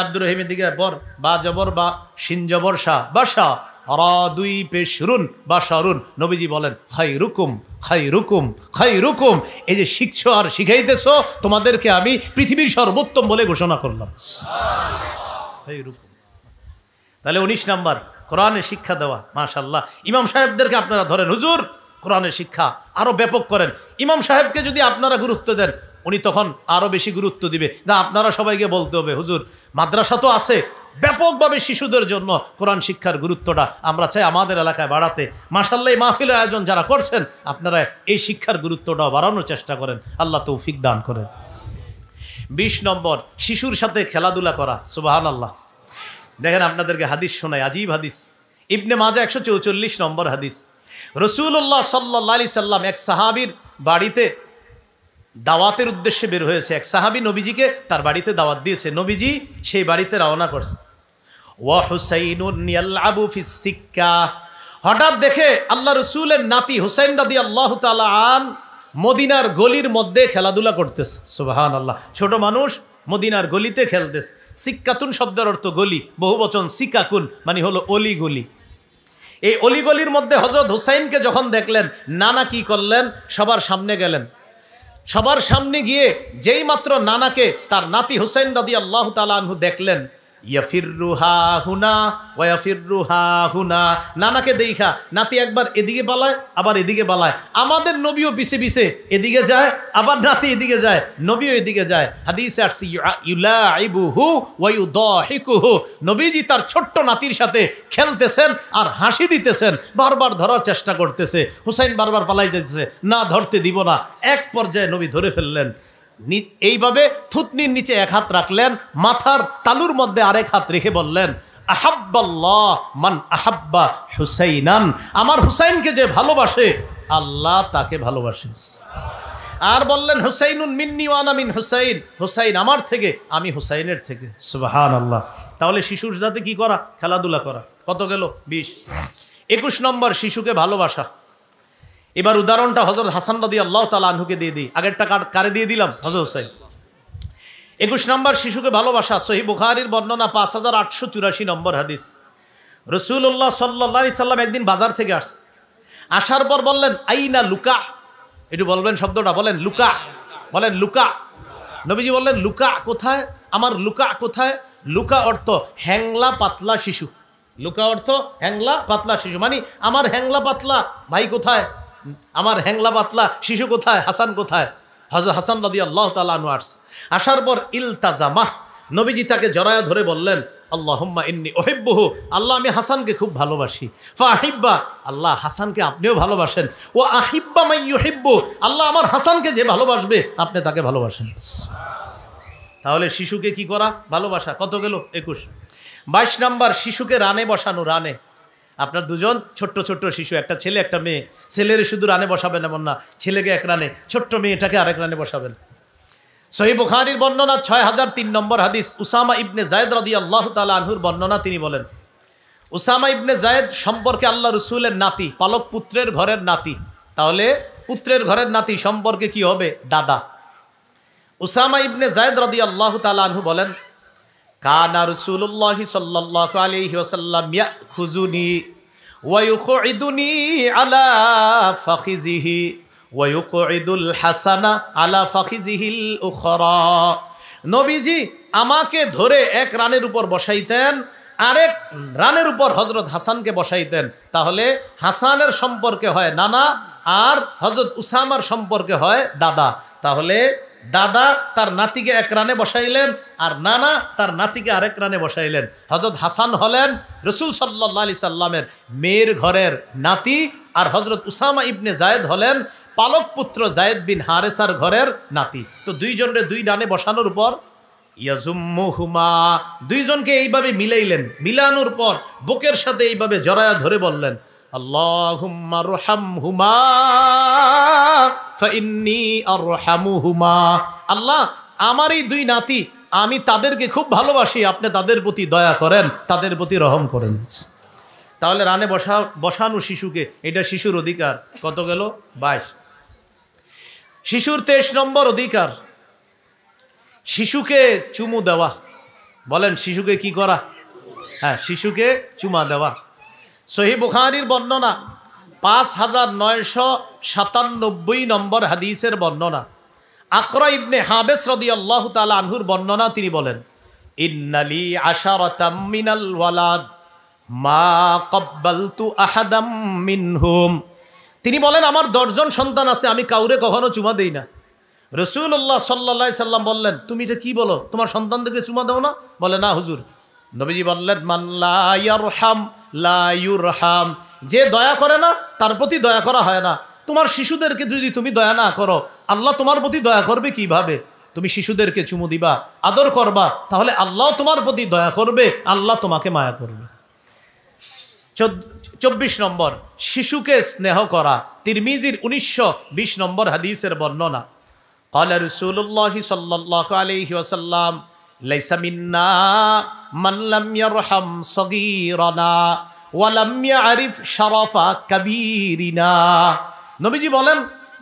আব্দুর রহিমের দিকে পড়, বা জবর বা, শিন জবর শাহ বা শাহ, রা দুই পেশ রুন বা শারুন। নবীজি বলেন খায়রুকুম খায়রুকুম খায়রুকুম। এই যে শিখছো আর শিখাইতেছো, তোমাদেরকে আমি পৃথিবীর সর্বোত্তম বলে ঘোষণা করলাম। খায়রুকুম। তাহলে 19 নাম্বার, কোরআনের শিক্ষা দেওয়া। মাশাআল্লাহ, ইমাম সাহেবদেরকে আপনারা ধরেন, হুজুর কোরআনের শিক্ষা আরো ব্যাপক করেন। ইমাম সাহেবকে যদি আপনারা গুরুত্ব দেন, উনি তখন আরো বেশি গুরুত্ব দিবে। না, আপনারা সবাইকে বলতে হবে, হুজুর মাদ্রাসা তো আছে, ব্যাপকভাবে শিশুদের জন্য কোরআন শিক্ষার গুরুত্বটা আমরা চাই আমাদের এলাকায় বাড়াতে। মাশাআল্লাহ, এই মাহফিলের আয়োজন যারা করছেন, আপনারা এই শিক্ষার গুরুত্বটাও বাড়ানোর চেষ্টা করেন। আল্লাহ তৌফিক দান করেন। 20 নম্বর, শিশুর সাথে খেলাধুলা করা। সুবহানাল্লাহ। দেখেন, আপনাদেরকে হাদিস শোনাই, আজীব হাদিস। ইবনে মাজাহ 144 নম্বর হাদিস। রাসূলুল্লাহ সাল্লাল্লাহু আলাইহি সাল্লাম এক সাহাবীর বাড়িতে দাওয়াতের উদ্দেশ্যে বের হয়েছে। এক সাহাবী নবীজিকে তার বাড়িতে দাওয়াত দিয়েছে, নবীজি সেই বাড়িতে রওনা করছে। ওয়া হুসাইনুন ইয়ালআবু ফিস সিক্কা। হঠাৎ দেখে আল্লাহ রাসূলের নাতি হুসাইন রাদিয়াল্লাহু তাআলা আন মদিনার গলির মধ্যে খেলাধুলা করতেছে। সুবহানাল্লাহ, ছোট মানুষ মদিনার গলিতে খেলতেছে। সিক্কাতুন শব্দের অর্থ গলি, বহুবচন সিকাকুন মানে হলো অলি গলি। এই অলি গলির মধ্যে হযরত হুসাইনকে যখন দেখলেন, নানা কি করলেন, সবার সামনে গেলেন। সবার সামনে গিয়ে যেই মাত্র নানাকে তার নাতি হুসাইন রাদিয়াল্লাহু তাআলা আনহু দেখলেন, ইয়াফিরুহা হুনা ওয়া ইয়াফিরুহা হুনা, নানাকে দেখা নাতি একবার এদিকে পালায়, আবার এদিকে পালায়। আমাদের নবীও পিছে পিছে এদিকে যায়, আবার নাতি এদিকে যায়, নবীও এদিকে যায়। হাদিসে আসছে ইউলাইবুহু ওয়া ইউদাহিকুহু, নবীজি তার ছোট্ট নাতির সাথে খেলতেছেন আর হাসি দিতেছেন, বারবার ধরার চেষ্টা করতেছে। হুসাইন বারবার পালাই যাচ্ছে, না ধরতে দিব না। এক পর্যায়ে নবী ধরে ফেললেন। এইভাবে থুতনির নিচে এক হাত রাখলেন, মাথার তালুর মধ্যে আরেক হাত রেখে বললেন, আহাব্বাল্লাহ মান আহাব্বা হুসাইনান, আমার হুসাইনকে যে ভালোবাসে আল্লাহ তাকে ভালোবাসে। আর বললেন, হুসাইনুন মিন্নি ওয়া আনা মিন হুসাইন, হুসাইন আমার থেকে, আমি হুসাইনের থেকে। সুবহানাল্লাহ। তাহলে শিশুর সাথে কি করা? খেলাধুলা করা। কত গেল? 20। 21 নম্বর, শিশুকে ভালোবাসা। এবার উদাহরণটা হযরত হাসান রাদিয়াল্লাহু তাআলা আনহুকে দিয়ে দিই। আগেরটা কারে দিয়ে দিলাম? হযরত হুসাইন। 21 নম্বর, শিশুকে ভালোবাসা। সহিহ বুখারীর বর্ণনা 5884 নম্বর হাদিস। রাসূলুল্লাহ সাল্লাল্লাহু আলাইহি সাল্লাম একদিন বাজার থেকে আসছে। আসার পর বললেন, আইনা লুকা। একটু বলবেন শব্দটা, বলেন লুকা, বলেন লুকা। নবীজি বললেন লুকা কোথায়, আমার লুকা কোথায়? লুকা অর্থ হ্যাংলা পাতলা শিশু। লুকা অর্থ হ্যাংলা পাতলা শিশু, মানে আমার হ্যাংলা পাতলা ভাই কোথায়, আমার হ্যাংলা পাতলা শিশু কোথায়, হাসান কোথায়? হযরত হাসান রাদিয়াল্লাহু তাআলা আনহু আসার পর ইলতাজামাহ, নবীজি তাকে জড়ায়া ধরে বললেন আল্লাহুম্মা ইন্নী উহিব্বুহু, আল্লাহ আমি হাসানকে খুব ভালোবাসি। ফাহিব্বা, আল্লাহ হাসানকে আপনিও ভালোবাসেন। ও আহিব্বা মান ইউহিব্বু, আল্লাহ আমার হাসানকে যে ভালোবাসবে আপনি তাকে ভালোবাসেন। তাহলে শিশুকে কি করা? ভালোবাসা। কত গেল? 21। 22 নাম্বার, শিশুকে রানে বসানো। রানে আপনার দুজন ছোট্ট ছোট্ট শিশু, একটা ছেলে একটা মেয়ে, ছেলের শুধু রানে বসাবেন এমন না, ছেলেকে এক রানে, ছোট্ট মেয়েটাকে আরেক রানে বসাবেন। সহিহ বুখারীর বর্ণনা 6003 নম্বর হাদিস, উসামা ইবনে যায়েদ রাদিয়াল্লাহু তাআলা আনহুর বর্ণনা। তিনি বলেন উসামা ইবনে যায়েদ সম্পর্কে আল্লাহ রাসূলের নাতি, পালক পুত্রের ঘরের নাতি। তাহলে পুত্রের ঘরের নাতি সম্পর্কে কি হবে? দাদা। উসামা ইবনে যায়েদ রাদিয়াল্লাহু তাআলা আনহু বলেন কানা রাসূলুল্লাহ সাল্লাল্লাহু আলাইহি ওয়াসাল্লাম ইয়াখুযুনি ওয়া ইউকঈদুনি আলা ফাখিজিহি ওয়া ইউকঈদুল হাসানা আলা ফাখিজিহিল উখরা। নবীজি আমাকে ধরে এক রানের উপর বসাইতেন, আরেক রানের উপর হযরত হাসানকে বসাইতেন। তাহলে হাসানের সম্পর্কে হয় নানা, আর হযরত উসামার সম্পর্কে হয় দাদা। তাহলে দাদা তার নাতিকে এক রানে বসাইলেন, আর নানা তার নাতিকে আরেক রানে বসাইলেন। হযরত হাসান হলেন রাসূল সাল্লাল্লাহু আলাইহি সাল্লামের মেয়ের ঘরের নাতি, আর হযরত উসামা ইবনে যায়েদ হলেন পালক পুত্র যায়েদ বিন হারেসার ঘরের নাতি। তো দুইজনের দুই ডানে বসানোর উপর ইয়াজুম্মুহুমা, দুইজনকে এইভাবে মিলাইলেন। মিলানোর পর বুকের সাথে এইভাবে জড়ায়া ধরে বললেন আল্লাহুম্মা রহামহুমা ফাইন্নী আরহামুহুমা। আল্লাহ আমার এই দুই নাতি, আমি তাদেরকে খুব ভালোবাসি, আপনি তাদের প্রতি দয়া করেন, তাদের প্রতি রহম করেন। তাহলে রানে বসানো শিশুকে, এটা শিশুর অধিকার। কত গেল? 22। শিশুর 23 নম্বর অধিকার, শিশুকে চুমু দেওয়া। বলেন শিশুকে কি করা? হ্যাঁ, শিশুকে চুমা দেওয়া। সহিহ বুখারীর বর্ণনা 5997 নম্বর হাদিসের বর্ণনা, আকরা ইবনে হাবেস রাদিয়াল্লাহু তাআলা আনহুর বর্ণনা। তিনি বলেন ইন্নালি আশারাতাম মিনাল ওয়ালাদ মা ক্বাব্বালতু আহাদাম মিনহুম। তিনি বলেন আমার 10 জন সন্তান আছে, আমি কাউরে কখনো চুমা দেই না। রাসূলুল্লাহ সাল্লাল্লাহু আলাইহি সাল্লাম বললেন তুমি এটা কি বলো, তোমার সন্তানদেরকে চুমা দাও না? বলে না হুজুর। নবীজি বললেন মান লা ইয়ারহাম লা ইউরহাম, যে দয়া করে না তার প্রতি দয়া করা হয় না। তোমার শিশুদেরকে যদি তুমি দয়া না করো, আল্লাহ তোমার প্রতি দয়া করবে কিভাবে? তুমি শিশুদেরকে চুমু দিবা, আদর করবা, তাহলে আল্লাহ তোমার প্রতি দয়া করবে, আল্লাহ তোমাকে মায়া করবে। 24 নম্বর, শিশুকে স্নেহ করা। তিরমিজির 1920 নম্বর হাদিসের বর্ণনা, ক্বালা রাসূলুল্লাহ সাল্লাল্লাহু আলাইহি ওয়াসাল্লাম লাইসা মিন্না মান লাম ইয়ারহাম সগীরানা ওয়া লাম ইয়ারিফ শারাফা কাবীরিনা। নবীজি বলেন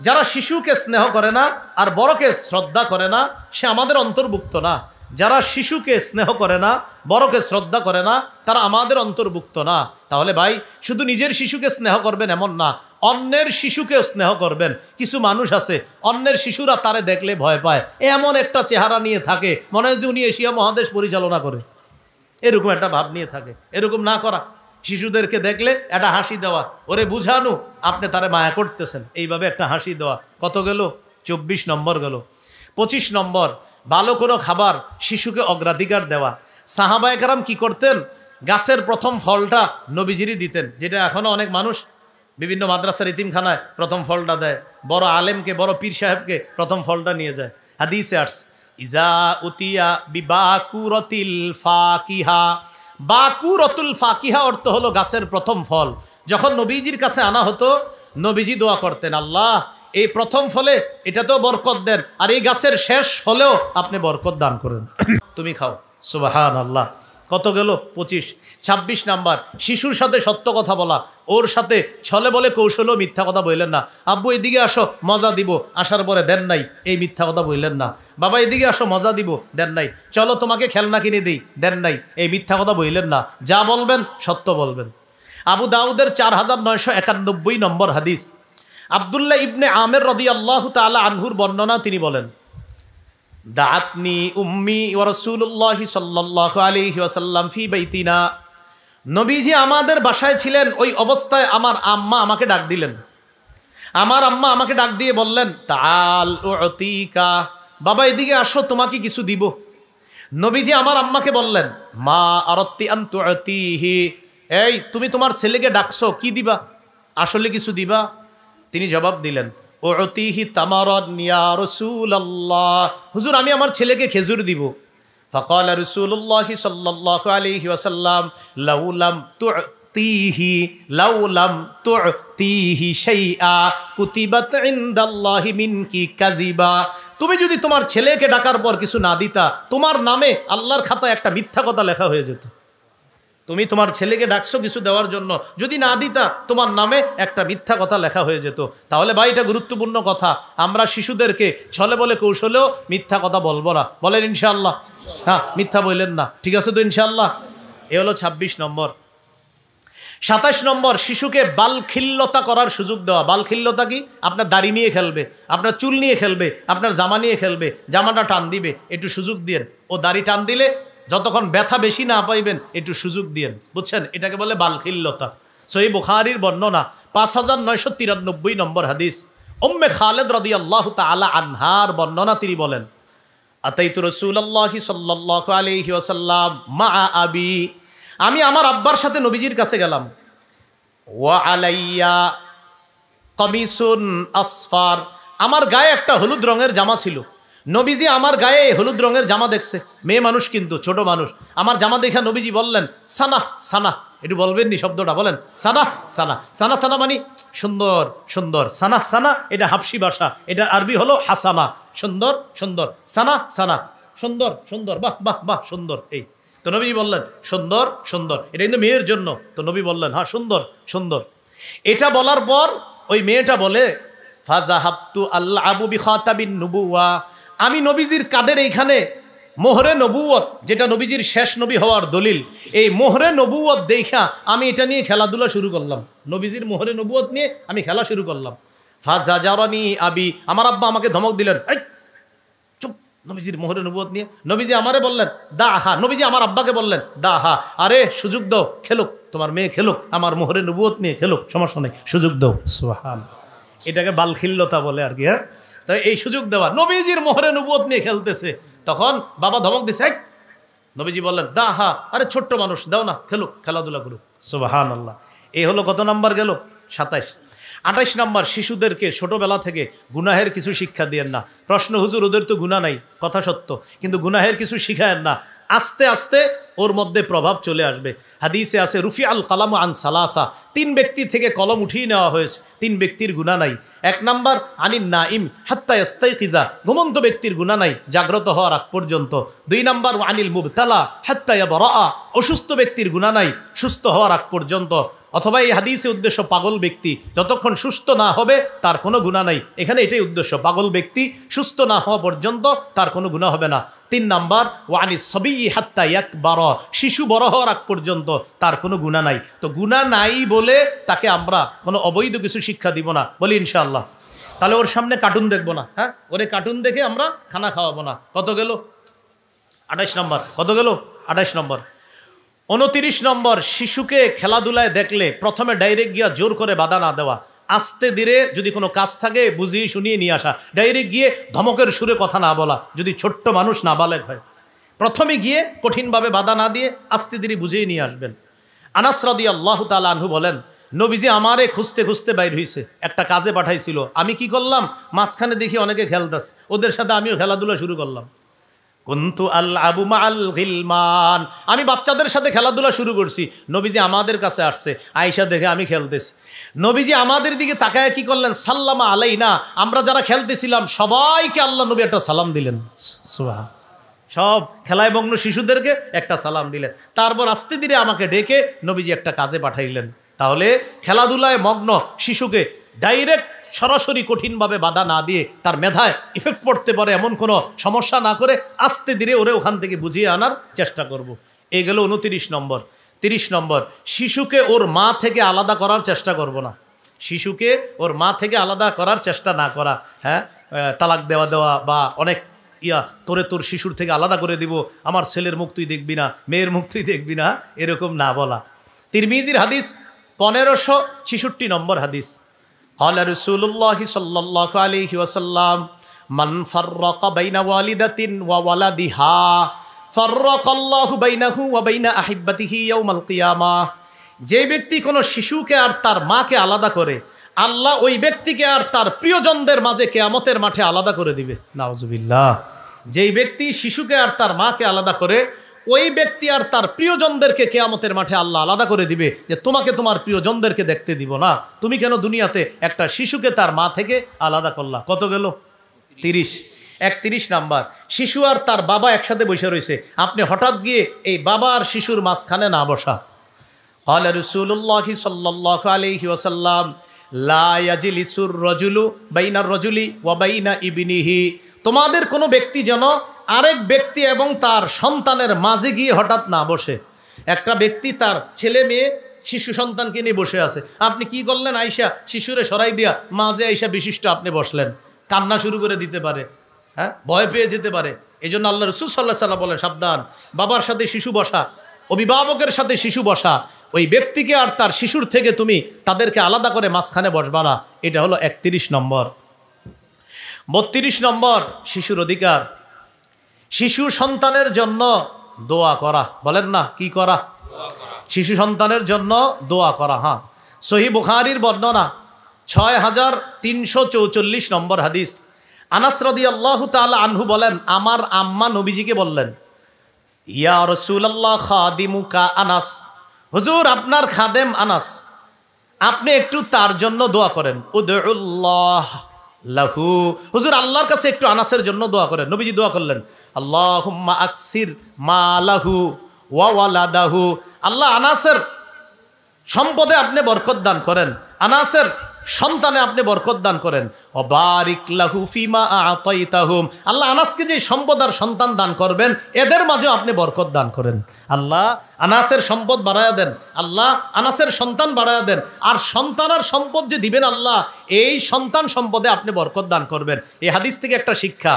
যারা শিশুকে স্নেহ করে না আর বড়কে শ্রদ্ধা করে না, সে আমাদের অন্তর্ভুক্ত না। যারা শিশুকে স্নেহ করে না, বড়কে শ্রদ্ধা করে না, তারা আমাদের অন্তর্ভুক্ত না। তাহলে ভাই শুধু নিজের শিশুকে স্নেহ করবেন এমন না, অন্যের শিশুকেও স্নেহ করবেন। কিছু মানুষ আছে অন্যের শিশুরা তারে দেখলে ভয় পায়, এমন একটা চেহারা নিয়ে থাকে, মনে হয় যে উনি এশিয়া মহাদেশ পরিচালনা করে, এরকম একটা ভাব নিয়ে থাকে। এরকম না করা, শিশুদেরকে দেখলে একটা হাসি দেওয়া, ওরে বুঝানো আপনি তারে মায়া করতেছেন, এইভাবে একটা হাসি দেওয়া। কত গেল? 24 নম্বর গেল। 25 নম্বর, ভালো কোনো খাবার শিশুকে অগ্রাধিকার দেওয়া। সাহাবায়ে কেরাম কি করতেন? গাছের প্রথম ফলটা নবীজিরই দিতেন, যেটা এখনো অনেক মানুষ বিভিন্ন মাদ্রাসার ইতিমখানায় প্রথম ফলটা দেয়, বড় আলেমকে, বড় পীর সাহেবকে প্রথম ফলটা নিয়ে যায়। হাদিসে আসছে ইজা উতিয়া বিবাকুরাতিল ফাকিহা। বাকুরাতুল ফাকিহা অর্থ হলো গাছের প্রথম ফল। যখন নবীজির কাছে আনা হতো, নবীজি দোয়া করতেন আল্লাহ এই প্রথম ফলে এটাতেও বরকত দেন, আর এই গাছের শেষ ফলেও আপনি বরকত দান করেন, তুমি খাও। সুবহানাল্লাহ। কত গেল? 25। 26 নাম্বার, শিশুর সাথে সত্য কথা বলা। ওর সাথে ছলে বলে কৌশলেও মিথ্যা কথা বললেন না। আব্বু এদিকে আসো মজা দিব, আসার পরে দেন নাই, এই মিথ্যা কথা বললেন না। বাবা এদিকে আসো মজা দিব, দেন নাই। চলো তোমাকে খেলনা কিনে দিই, দেন নাই, এই মিথ্যা কথা বললেন না। যা বলবেন সত্য বলবেন। আবু দাউদের 4991 নম্বর হাদিস, আব্দুল্লাহ ইবনে আমের রাদিয়াল্লাহু তাআলা আনহুর বর্ণনা। তিনি বলেন দাআতনি উম্মি ওয়া রাসূলুল্লাহি সাল্লাল্লাহু আলাইহি ওয়াসাল্লাম ফি বাইতিনা। নবীজি আমাদের বাসায় ছিলেন, ওই অবস্থায় আমার আম্মা আমাকে ডাক দিলেন। আমার আম্মা আমাকে ডাক দিয়ে বললেন, তাআল উতিকা, বাবা এদিকে আসো, তোমাকে কিছু দিব। নবীজি আমার আম্মাকে বললেন, মা আরাদতি আন তুতিহি, এই তুমি তোমার ছেলেকে ডাকছো, কি দিবা, আসলে কিছু দিবা? তিনি জবাব দিলেন, উতিহি তামারান ইয়া রাসূলুল্লাহ, হুজুর আমি আমার ছেলেকে খেজুর দিব। ফাকাল রাসূলুল্লাহি সাল্লাল্লাহু আলাইহি ওয়াসাল্লাম, লাউলাম তুতিহি শাইআ কুতিবাত ইনদাল্লাহি মিনকি কাযিবা, তুমি যদি তোমার ছেলেকে ডাকার পর কিছু না দিতা, তোমার নামে আল্লাহর খাতায় একটা মিথ্যা কথা লেখা হয়ে যেত। তুমি তোমার ছেলেকে ডাকছো কিছু দেওয়ার জন্য, যদি না দিতা তোমার নামে একটা মিথ্যা কথা লেখা হয়ে যেত। তাহলে ভাই এটা গুরুত্বপূর্ণ কথা, আমরা শিশুদেরকে ছলে বলে কৌশলেও মিথ্যা কথা বলবো না। বলেন ইনশাআল্লাহ? হ্যাঁ, মিথ্যা বললেন না, ঠিক আছে তো ইনশাআল্লাহ? এ হলো ২৬ নম্বর। ২৭ নম্বর, শিশুকে বালখিল্যতা করার সুযোগ দেওয়া। বালখিল্যতা কি? আপনার দাড়ি নিয়ে খেলবে, আপনার চুল নিয়ে খেলবে, আপনার জামা নিয়ে খেলবে, জামাটা টান দিবে, একটু সুযোগ দিয়েন। ও দাড়ি টান দিলে যতক্ষণ ব্যথা বেশি না পাইবেন একটু সুযোগ দিয়েন, বুঝছেন? এটাকে বলে বালখিল্যতা। সহিহ বুখারীর বর্ণনা ৫৯৯৩ নম্বর হাদিস, উম্মে খালেদ রাদিয়াল্লাহু তাআলা আনহার বর্ণনা, তিনি বলেন, আতাইতু রাসূলুল্লাহি সাল্লাল্লাহু আলাইহি ওয়াসাল্লাম মা আবি, আমি আমার আব্বার সাথে নবীজির কাছে গেলাম। ওয়া আলাইয়া কমিসুন আসফার, আমার গায়ে একটা হলুদ রঙের জামা ছিল। নবীজি আমার গায়ে হলুদ রঙের জামা দেখছে, মেয়ে মানুষ কিন্তু ছোট মানুষ। আমার জামা দেখা নবীজি বললেন, সানা সানা, একটু বলবেন নি শব্দটা, বলেন সানা সানা। সানা সানা মানে সুন্দর সুন্দর, সানা সানা এটা হাবশি ভাষা, এটা আরবি হলো হাসানা, সুন্দর সুন্দর, সানা সানা সুন্দর সুন্দর, বাহ বাহ বাহ সুন্দর। এই তো নবী বললেন সুন্দর সুন্দর, এটা কিন্তু মেয়ের জন্য। তো নবী বললেন হ্যাঁ সুন্দর সুন্দর। এটা বলার পর ওই মেয়েটা বলে, ফাজাহাবতু আলআবু বিখাতাবিন নুবুওয়া, আমি নবীজির কাদের এইখানে মোহরে নবুয়ত, যেটা নবীজির শেষ নবী হওয়ার দলিল, এই মোহরে নবুয়ত দেখা আমি এটা নিয়ে খেলাধুলা শুরু করলাম। নবীজির মোহরে নবুয়ত নিয়ে আমি খেলা শুরু করলাম। ফাজাজারানি আবি, আমার আব্বা আমাকে ধমক দিলেন, এই চুপ, নবীজির মোহরে নবুয়ত নিয়ে। নবীজি আমারে বললেন দা হা, নবীজি আমার আব্বাকে বললেন দা হা, আরে সুযোগ দাও, খেলুক, তোমার মেয়ে খেলুক, আমার মোহরে নবুয়ত নিয়ে খেলুক, সমস্যা নেই, সুযোগ দাও। সুবহান, এটাকে বালখিল্যতা বলে আর কি। হ্যাঁ, তাই এই সুযোগ দেওয়া, নবীজির মোহরে নবুয়ত নিয়ে খেলতেছে, তখন বাবা ধমক দিছে, নবীজি বললেন দা হা, আরে ছোট্ট মানুষ, দাও না, খেলুক, খেলাধুলা করুক। সুবহানাল্লাহ। এই হলো কত নাম্বার গেল? ২৭। ২৮ নাম্বার, শিশুদেরকে ছোটবেলা থেকে গুনাহের কিছু শিক্ষা দিয়েন না। প্রশ্ন, হুজুর ওদের তো গুনাহ নাই, কথা সত্য, কিন্তু গুনাহের কিছু শিখায়েন না, আস্তে আস্তে ওর মধ্যে প্রভাব চলে আসবে। হাদিসে আছে, রুফি আল কালাম আন সালাসা, ৩ ব্যক্তি থেকে কলম উঠিয়ে নেওয়া হয়েছে, 3 ব্যক্তির গুনাহ নাই। ১ নাম্বার আনিন নাইম হাত্তা ইস্তাইকিজা, ঘুমন্ত ব্যক্তির গুনাহ নাই জাগ্রত হওয়ার আগ পর্যন্ত। ২ নাম্বার আনিল মুবতালা হাত্তা ইয়াবরা, অসুস্থ ব্যক্তির গুনাহ নাই সুস্থ হওয়ার আগ পর্যন্ত। অথবা এই হাদিসে উদ্দেশ্য পাগল ব্যক্তি, যতক্ষণ সুস্থ না হবে তার কোনো গুনাহ নাই। এখানে এটাই উদ্দেশ্য, পাগল ব্যক্তি সুস্থ না হওয়া পর্যন্ত তার কোনো গুনাহ হবে না। ৩ নাম্বার ওয়ানি সবি হাত্তা ইয়াকবার, শিশু বড় হওয়ার আগ পর্যন্ত তার কোনো গুনাহ নাই। তো গুনাহ নাই বলে তাকে আমরা কোনো অবৈধ কিছু শিক্ষা দিব না, বলি ইনশাআল্লাহ। তাহলে ওর সামনে কার্টুন দেখবো না, হ্যাঁ, ওরে কার্টুন দেখে আমরা খানা খাওয়াবো না। কত গেল? ২৮ নম্বর। কত গেল? ২৮ নম্বর। ২৯ নম্বর, শিশুকে খেলাধুলায় দেখলে প্রথমে ডাইরেক্ট গিয়া জোর করে বাধা না দেওয়া, আস্তে ধীরে যদি কোনো কাজ থাকে বুঝিয়ে শুনিয়ে নিয়ে আসা, ডাইরেক্ট গিয়ে ধমকের সুরে কথা না বলা, যদি ছোট্ট মানুষ নাবালেগ হয়। প্রথমে গিয়ে কঠিনভাবে বাধা না দিয়ে আস্তে ধীরে বুঝিয়ে নিয়ে আসবেন। আনাস রাদিয়াল্লাহু তাআলা আনহু বলেন, নবীজি আমারে খুঁজতে খুঁজতে বাইর হইছে, একটা কাজে পাঠাইছিল, আমি কি করলাম, মাঝখানে দেখি অনেকে খেলতেছে, ওদের সাথে আমিও খেলাধুলা শুরু করলাম। কুনতু আলআবু মাআল গিলমান, আমি বাচ্চাদের সাথে খেলাধুলা শুরু করছি। নবীজি আমাদের কাছে আসছে, আয়েশা দেখে আমি খেলতেছি। নবীজি আমাদের দিকে তাকায় কি করলেন, সাল্লামা আলাইনা, আমরা যারা খেলতেছিলাম সবাইকে আল্লাহ নবী একটা সালাম দিলেন। সুবহান, সব খেলায় মগ্ন শিশুদেরকে একটা সালাম দিলেন। তারপর আস্তে ধীরে আমাকে ডেকে নবীজি একটা কাজে পাঠাইলেন। তাহলে খেলাধুলায় মগ্ন শিশুকে ডাইরেক্ট সরাসরি কঠিনভাবে বাধা না দিয়ে, তার মেধায় ইফেক্ট পড়তে পারে এমন কোনো সমস্যা না করে আস্তে ধীরে ওরে ওখান থেকে বুঝিয়ে আনার চেষ্টা করব। এই গেল ২৯ নম্বর। ৩০ নম্বর, শিশুকে ওর মা থেকে আলাদা করার চেষ্টা করব না। শিশুকে ওর মা থেকে আলাদা করার চেষ্টা না করা, হ্যাঁ, তালাক দেওয়া বা অনেক তোরে তোর শিশুর থেকে আলাদা করে দিব, আমার ছেলের মুখ তুই দেখবি না, মেয়ের মুখ তুই দেখবি না, এরকম না বলা। তিরমিজির হাদিস 1566 নম্বর হাদিস, ক্বালা রাসূলুল্লাহি সাল্লাল্লাহু আলাইহি ওয়াসাল্লাম মান ফাররাকা বাইনা ওয়ালিদাতিন ওয়া ওয়ালাদিহা ফাররাকাল্লাহু বাইনাহু ওয়া বাইনা আহিব্বাতিহি ইয়াউমাল কিয়ামাহ। যে ব্যক্তি কোনো শিশুকে আর তার মাকে আলাদা করে, আল্লাহ ওই ব্যক্তিকে আর তার প্রিয়জনদের মাঝে কিয়ামতের মাঠে আলাদা করে দিবে। নাউজুবিল্লাহ। যেই ব্যক্তি শিশুকে আর তার মাকে আলাদা করে, ওই ব্যক্তি আর তার প্রিয়জনদেরকে কিয়ামতের মাঠে আল্লাহ আলাদা করে দিবে, যে তোমাকে তোমার প্রিয়জনদেরকে দেখতে দিব না, তুমি কেন দুনিয়াতে একটা শিশুকে তার মা থেকে আলাদা করলা। কত গেল? 30। 31 নাম্বার, শিশু আর তার বাবা একসাথে বসে রয়েছে, আপনি হঠাৎ গিয়ে এই বাবা আর শিশুর মাঝখানে না বসা। ক্বালা রাসূলুল্লাহি সাল্লাল্লাহু আলাইহি ওয়াসাল্লাম লা ইয়াজলিসুর রাজুলু বাইনার রাজুলি ওয়া বাইনা ইবনিহি। তোমাদের কোনো ব্যক্তি যেন আরেক ব্যক্তি এবং তার সন্তানের মাঝে গিয়ে হঠাৎ না বসে। একটা ব্যক্তি তার ছেলে মেয়ে শিশু সন্তানকে নিয়ে বসে আছে, আপনি কি করলেন? আইসা শিশুরে সরাই দিয়া মাঝে আইসা বিশিষ্ট আপনি বসলেন, কান্না শুরু করে দিতে পারে, হ্যাঁ, ভয় পেয়ে যেতে পারে। এই জন্য আল্লাহ রাসূল সাল্লাল্লাহু আলাইহি ওয়াসাল্লাম বলেন, সাবধান, বাবার সাথে শিশু বসা, অভিভাবকের সাথে শিশু বসা, ওই ব্যক্তিকে আর তার শিশুর থেকে তুমি তাদেরকে আলাদা করে মাঝখানে বসবা না। এটা হলো 31 নম্বর। 32 নম্বর, শিশুর অধিকার। শিশু সন্তানের জন্য দোয়া করা। বলেন না, কি করা? শিশু সন্তানের জন্য দোয়া করা। হ্যাঁ, সহিহ বুখারীর বর্ণনা 6344 নম্বর হাদিস। আনাস রাদিয়াল্লাহু তাআলা আনহু বলেন, আমার আম্মা নবীজিকে বললেন, ইয়া রাসূলুল্লাহ খাদিমুকা আনাস, হুজুর আপনার খাদেম আনাস, আপনি একটু তার জন্য দোয়া করেন। উদউল্লাহ লাহু, হুজুর আল্লাহর কাছে একটু আনাসের জন্য দোয়া করেন। নবীজি দোয়া করলেন, আল্লাহুম্মা আকসির মালাহু ওয়া ওয়ালাদাহু, আল্লাহ আনাসের সম্পদে আপনি বরকত দান করেন, আনাসের সন্তানে আপনি বরকত দান করেন। ও বারিক লাহু ফিমা আতাইতাহুম, আল্লাহ আনাসকে যে সম্পদ আর সন্তান দান করবেন এদের মাঝেও আপনি বরকত দান করেন। আল্লাহ আনাসের সম্পদ বাড়ায়া দেন, আল্লাহ আনাসের সন্তান বাড়ায়া দেন, আর সন্তান আর সম্পদ যে দিবেন আল্লাহ, এই সন্তান সম্পদে আপনি বরকত দান করবেন। এই হাদিস থেকে একটা শিক্ষা,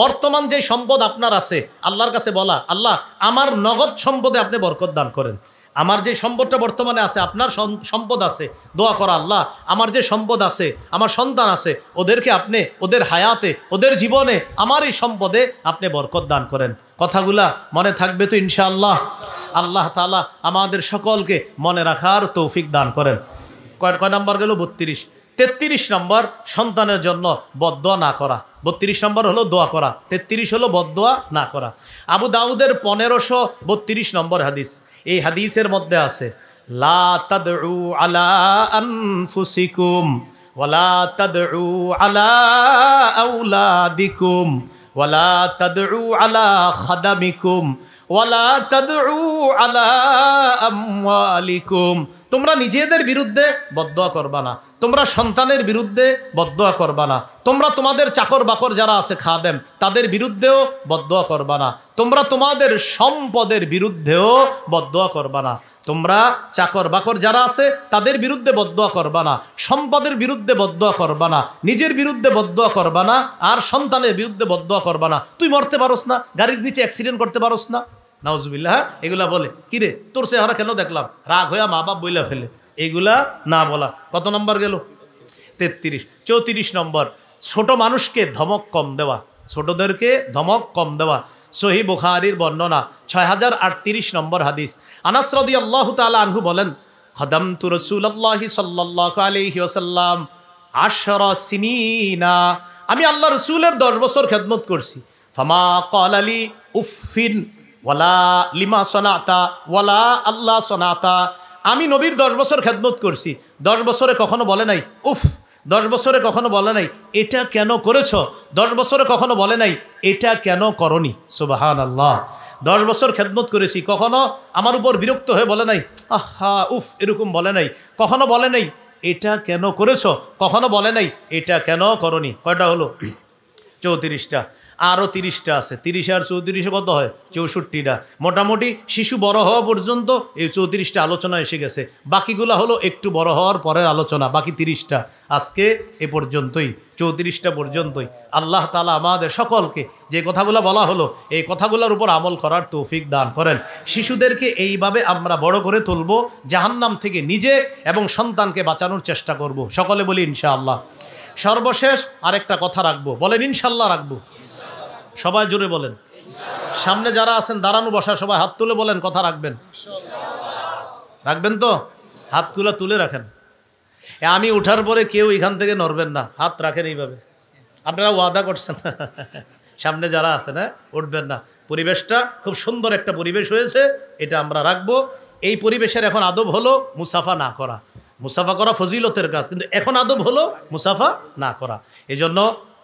বর্তমান যে সম্পদ আপনার আছে, আল্লাহর কাছে বলা, আল্লাহ আমার নগদ সম্পদে আপনি বরকত দান করেন। আমার যে সম্পদটা বর্তমানে আছে, আপনার সম্পদ আছে, দোয়া করা, আল্লাহ আমার যে সম্পদ আছে, আমার সন্তান আছে, ওদেরকে আপনি ওদের হায়াতে, ওদের জীবনে আমার এই সম্পদে আপনি বরকত দান করেন। কথাগুলা মনে থাকবে তো ইনশাআল্লাহ? আল্লাহ তাআলা আমাদের সকলকে মনে রাখার তৌফিক দান করেন। কয় নম্বর গেল? 32। 33 নম্বর, সন্তানের জন্য বদদোয়া না করা। 32 নম্বর হলো দোয়া করা, 33 হলো বদদোয়া না করা। আবু দাউদের 1532 নম্বর হাদিস। এই হাদিসের মধ্যে আছে, লা তাদউ আলা আনফুসিকুম ওয়ালা তাদউ আলা আওলাদিকুম ওয়ালা তাদউ আলা খাদামিকুম ওয়ালা তাদউ আলা আমওয়ালিকুম। তোমরা নিজেদের বিরুদ্ধে বদদোয়া করবা না, তোমরা সন্তানের বিরুদ্ধে বদদোয়া করবা না, তোমরা তোমাদের চাকর বাকর যারা আছে খাদেম তাদের বিরুদ্ধেও বদদোয়া করবা না, তোমরা তোমাদের সম্পদের বিরুদ্ধেও বদদোয়া করবা না, তোমরা চাকর বাকর যারা আছে তাদের বিরুদ্ধে বদদোয়া করবা না, সম্পদের বিরুদ্ধে বদদোয়া করবা না, নিজের বিরুদ্ধে বদদোয়া করবা না, আর সন্তানের বিরুদ্ধে বদদোয়া করবা না। তুই মরতে পারোস না, গাড়ির নিচে অ্যাক্সিডেন্ট করতে পারোস না, নাউজুবিল্লাহ, এগুলা বলে কিরে তোর চেহারা কেন দেখলাম, রাগ হইয়া মা বাপ বইলা ফেলে, এগুলা না বলা। কত নম্বর গেল? 33। 34 নম্বর, ছোট মানুষকে ধমক কম দেওয়া, ছোটদেরকে ধমক কম দেওয়া। সহিহ বুখারীর বর্ণনা 6038 নম্বর হাদিস। আনাস রাদিয়াল্লাহু তাআলা আনহু বলেন, খাদামতু রাসূলুল্লাহি সাল্লাল্লাহু আলাইহি ওয়াসাল্লাম 10 সিনিনা, আমি আল্লাহ রাসূলের 10 বছর খেদমত করছি। ফামা ক্বালা লি উফিন ওয়ালা লিমা সানাতা ওয়ালা আল্লাহ সানাতা, আমি নবীর 10 বছর খেদমত করছি, 10 বছরে কখনো বলে নাই উফ, 10 বছরে কখনো বলে নাই এটা কেন করেছ, 10 বছরে কখনো বলে নাই এটা কেন করনি। সুবহানাল্লাহ। 10 বছর খেদমত করেছি, কখনো আমার উপর বিরক্ত হয়ে বলে নাই আহা উফ, এরকম বলে নাই, কখনো বলে নাই এটা কেন করেছ, কখনো বলে নাই এটা কেন করনি। কয়টা হলো? 34টা। আরও 30টা আছে। 30 আর 34 কত হয়? 64টা। মোটামুটি শিশু বড় হওয়া পর্যন্ত এই 34টা আলোচনা এসে গেছে। বাকিগুলা হলো একটু বড় হওয়ার পরের আলোচনা, বাকি 30টা। আজকে এ পর্যন্তই, 34টা পর্যন্তই। আল্লাহ তাআলা আমাদের সকলকে যে কথাগুলো বলা হলো এই কথাগুলোর উপর আমল করার তৌফিক দান করেন। শিশুদেরকে এইভাবে আমরা বড় করে তুলব, জাহান্নাম থেকে নিজে এবং সন্তানকে বাঁচানোর চেষ্টা করব। সকলে বলি ইনশাআল্লাহ। সর্বশেষ আরেকটা কথা রাখবো, বলেন ইনশাআল্লাহ রাখবো। সবাই জোরে বলেন। সামনে যারা আছেন দাঁড়ানো বসা সবাই হাত তুলে বলেন কথা রাখবেন। রাখবেন তো? হাতগুলো তুলে রাখেন। আমি উঠার পরে কেউ এখান থেকে নড়বেন না, হাত রাখেন এইভাবে। আপনারা ওয়াদা করছেন সামনে যারা আছেন, হ্যাঁ, উঠবেন না। পরিবেশটা খুব সুন্দর একটা পরিবেশ হয়েছে, এটা আমরা রাখবো। এই পরিবেশের এখন আদব হলো মুসাফা না করা। মুসাফা করা ফজিলতের কাজ, কিন্তু এখন আদব হলো মুসাফা না করা। এজন্য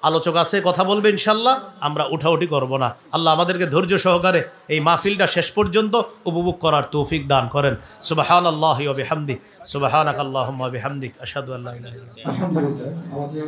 আলোচক আছে, কথা বলবে ইনশাল্লাহ, আমরা উঠাউঠি করব না। আল্লাহ আমাদেরকে ধৈর্য সহকারে এই মাহফিলটা শেষ পর্যন্ত উপভোগ করার তৌফিক দান করেন। সুবহানাল্লাহি ওয়া বিহামদিহি, সুবহানাকাল্লাহুম্মা ওয়া বিহামদিক, আশহাদু আল্লা ইলাহা ইল্লা আনতা। আলহামদুলিল্লাহ, আমাদের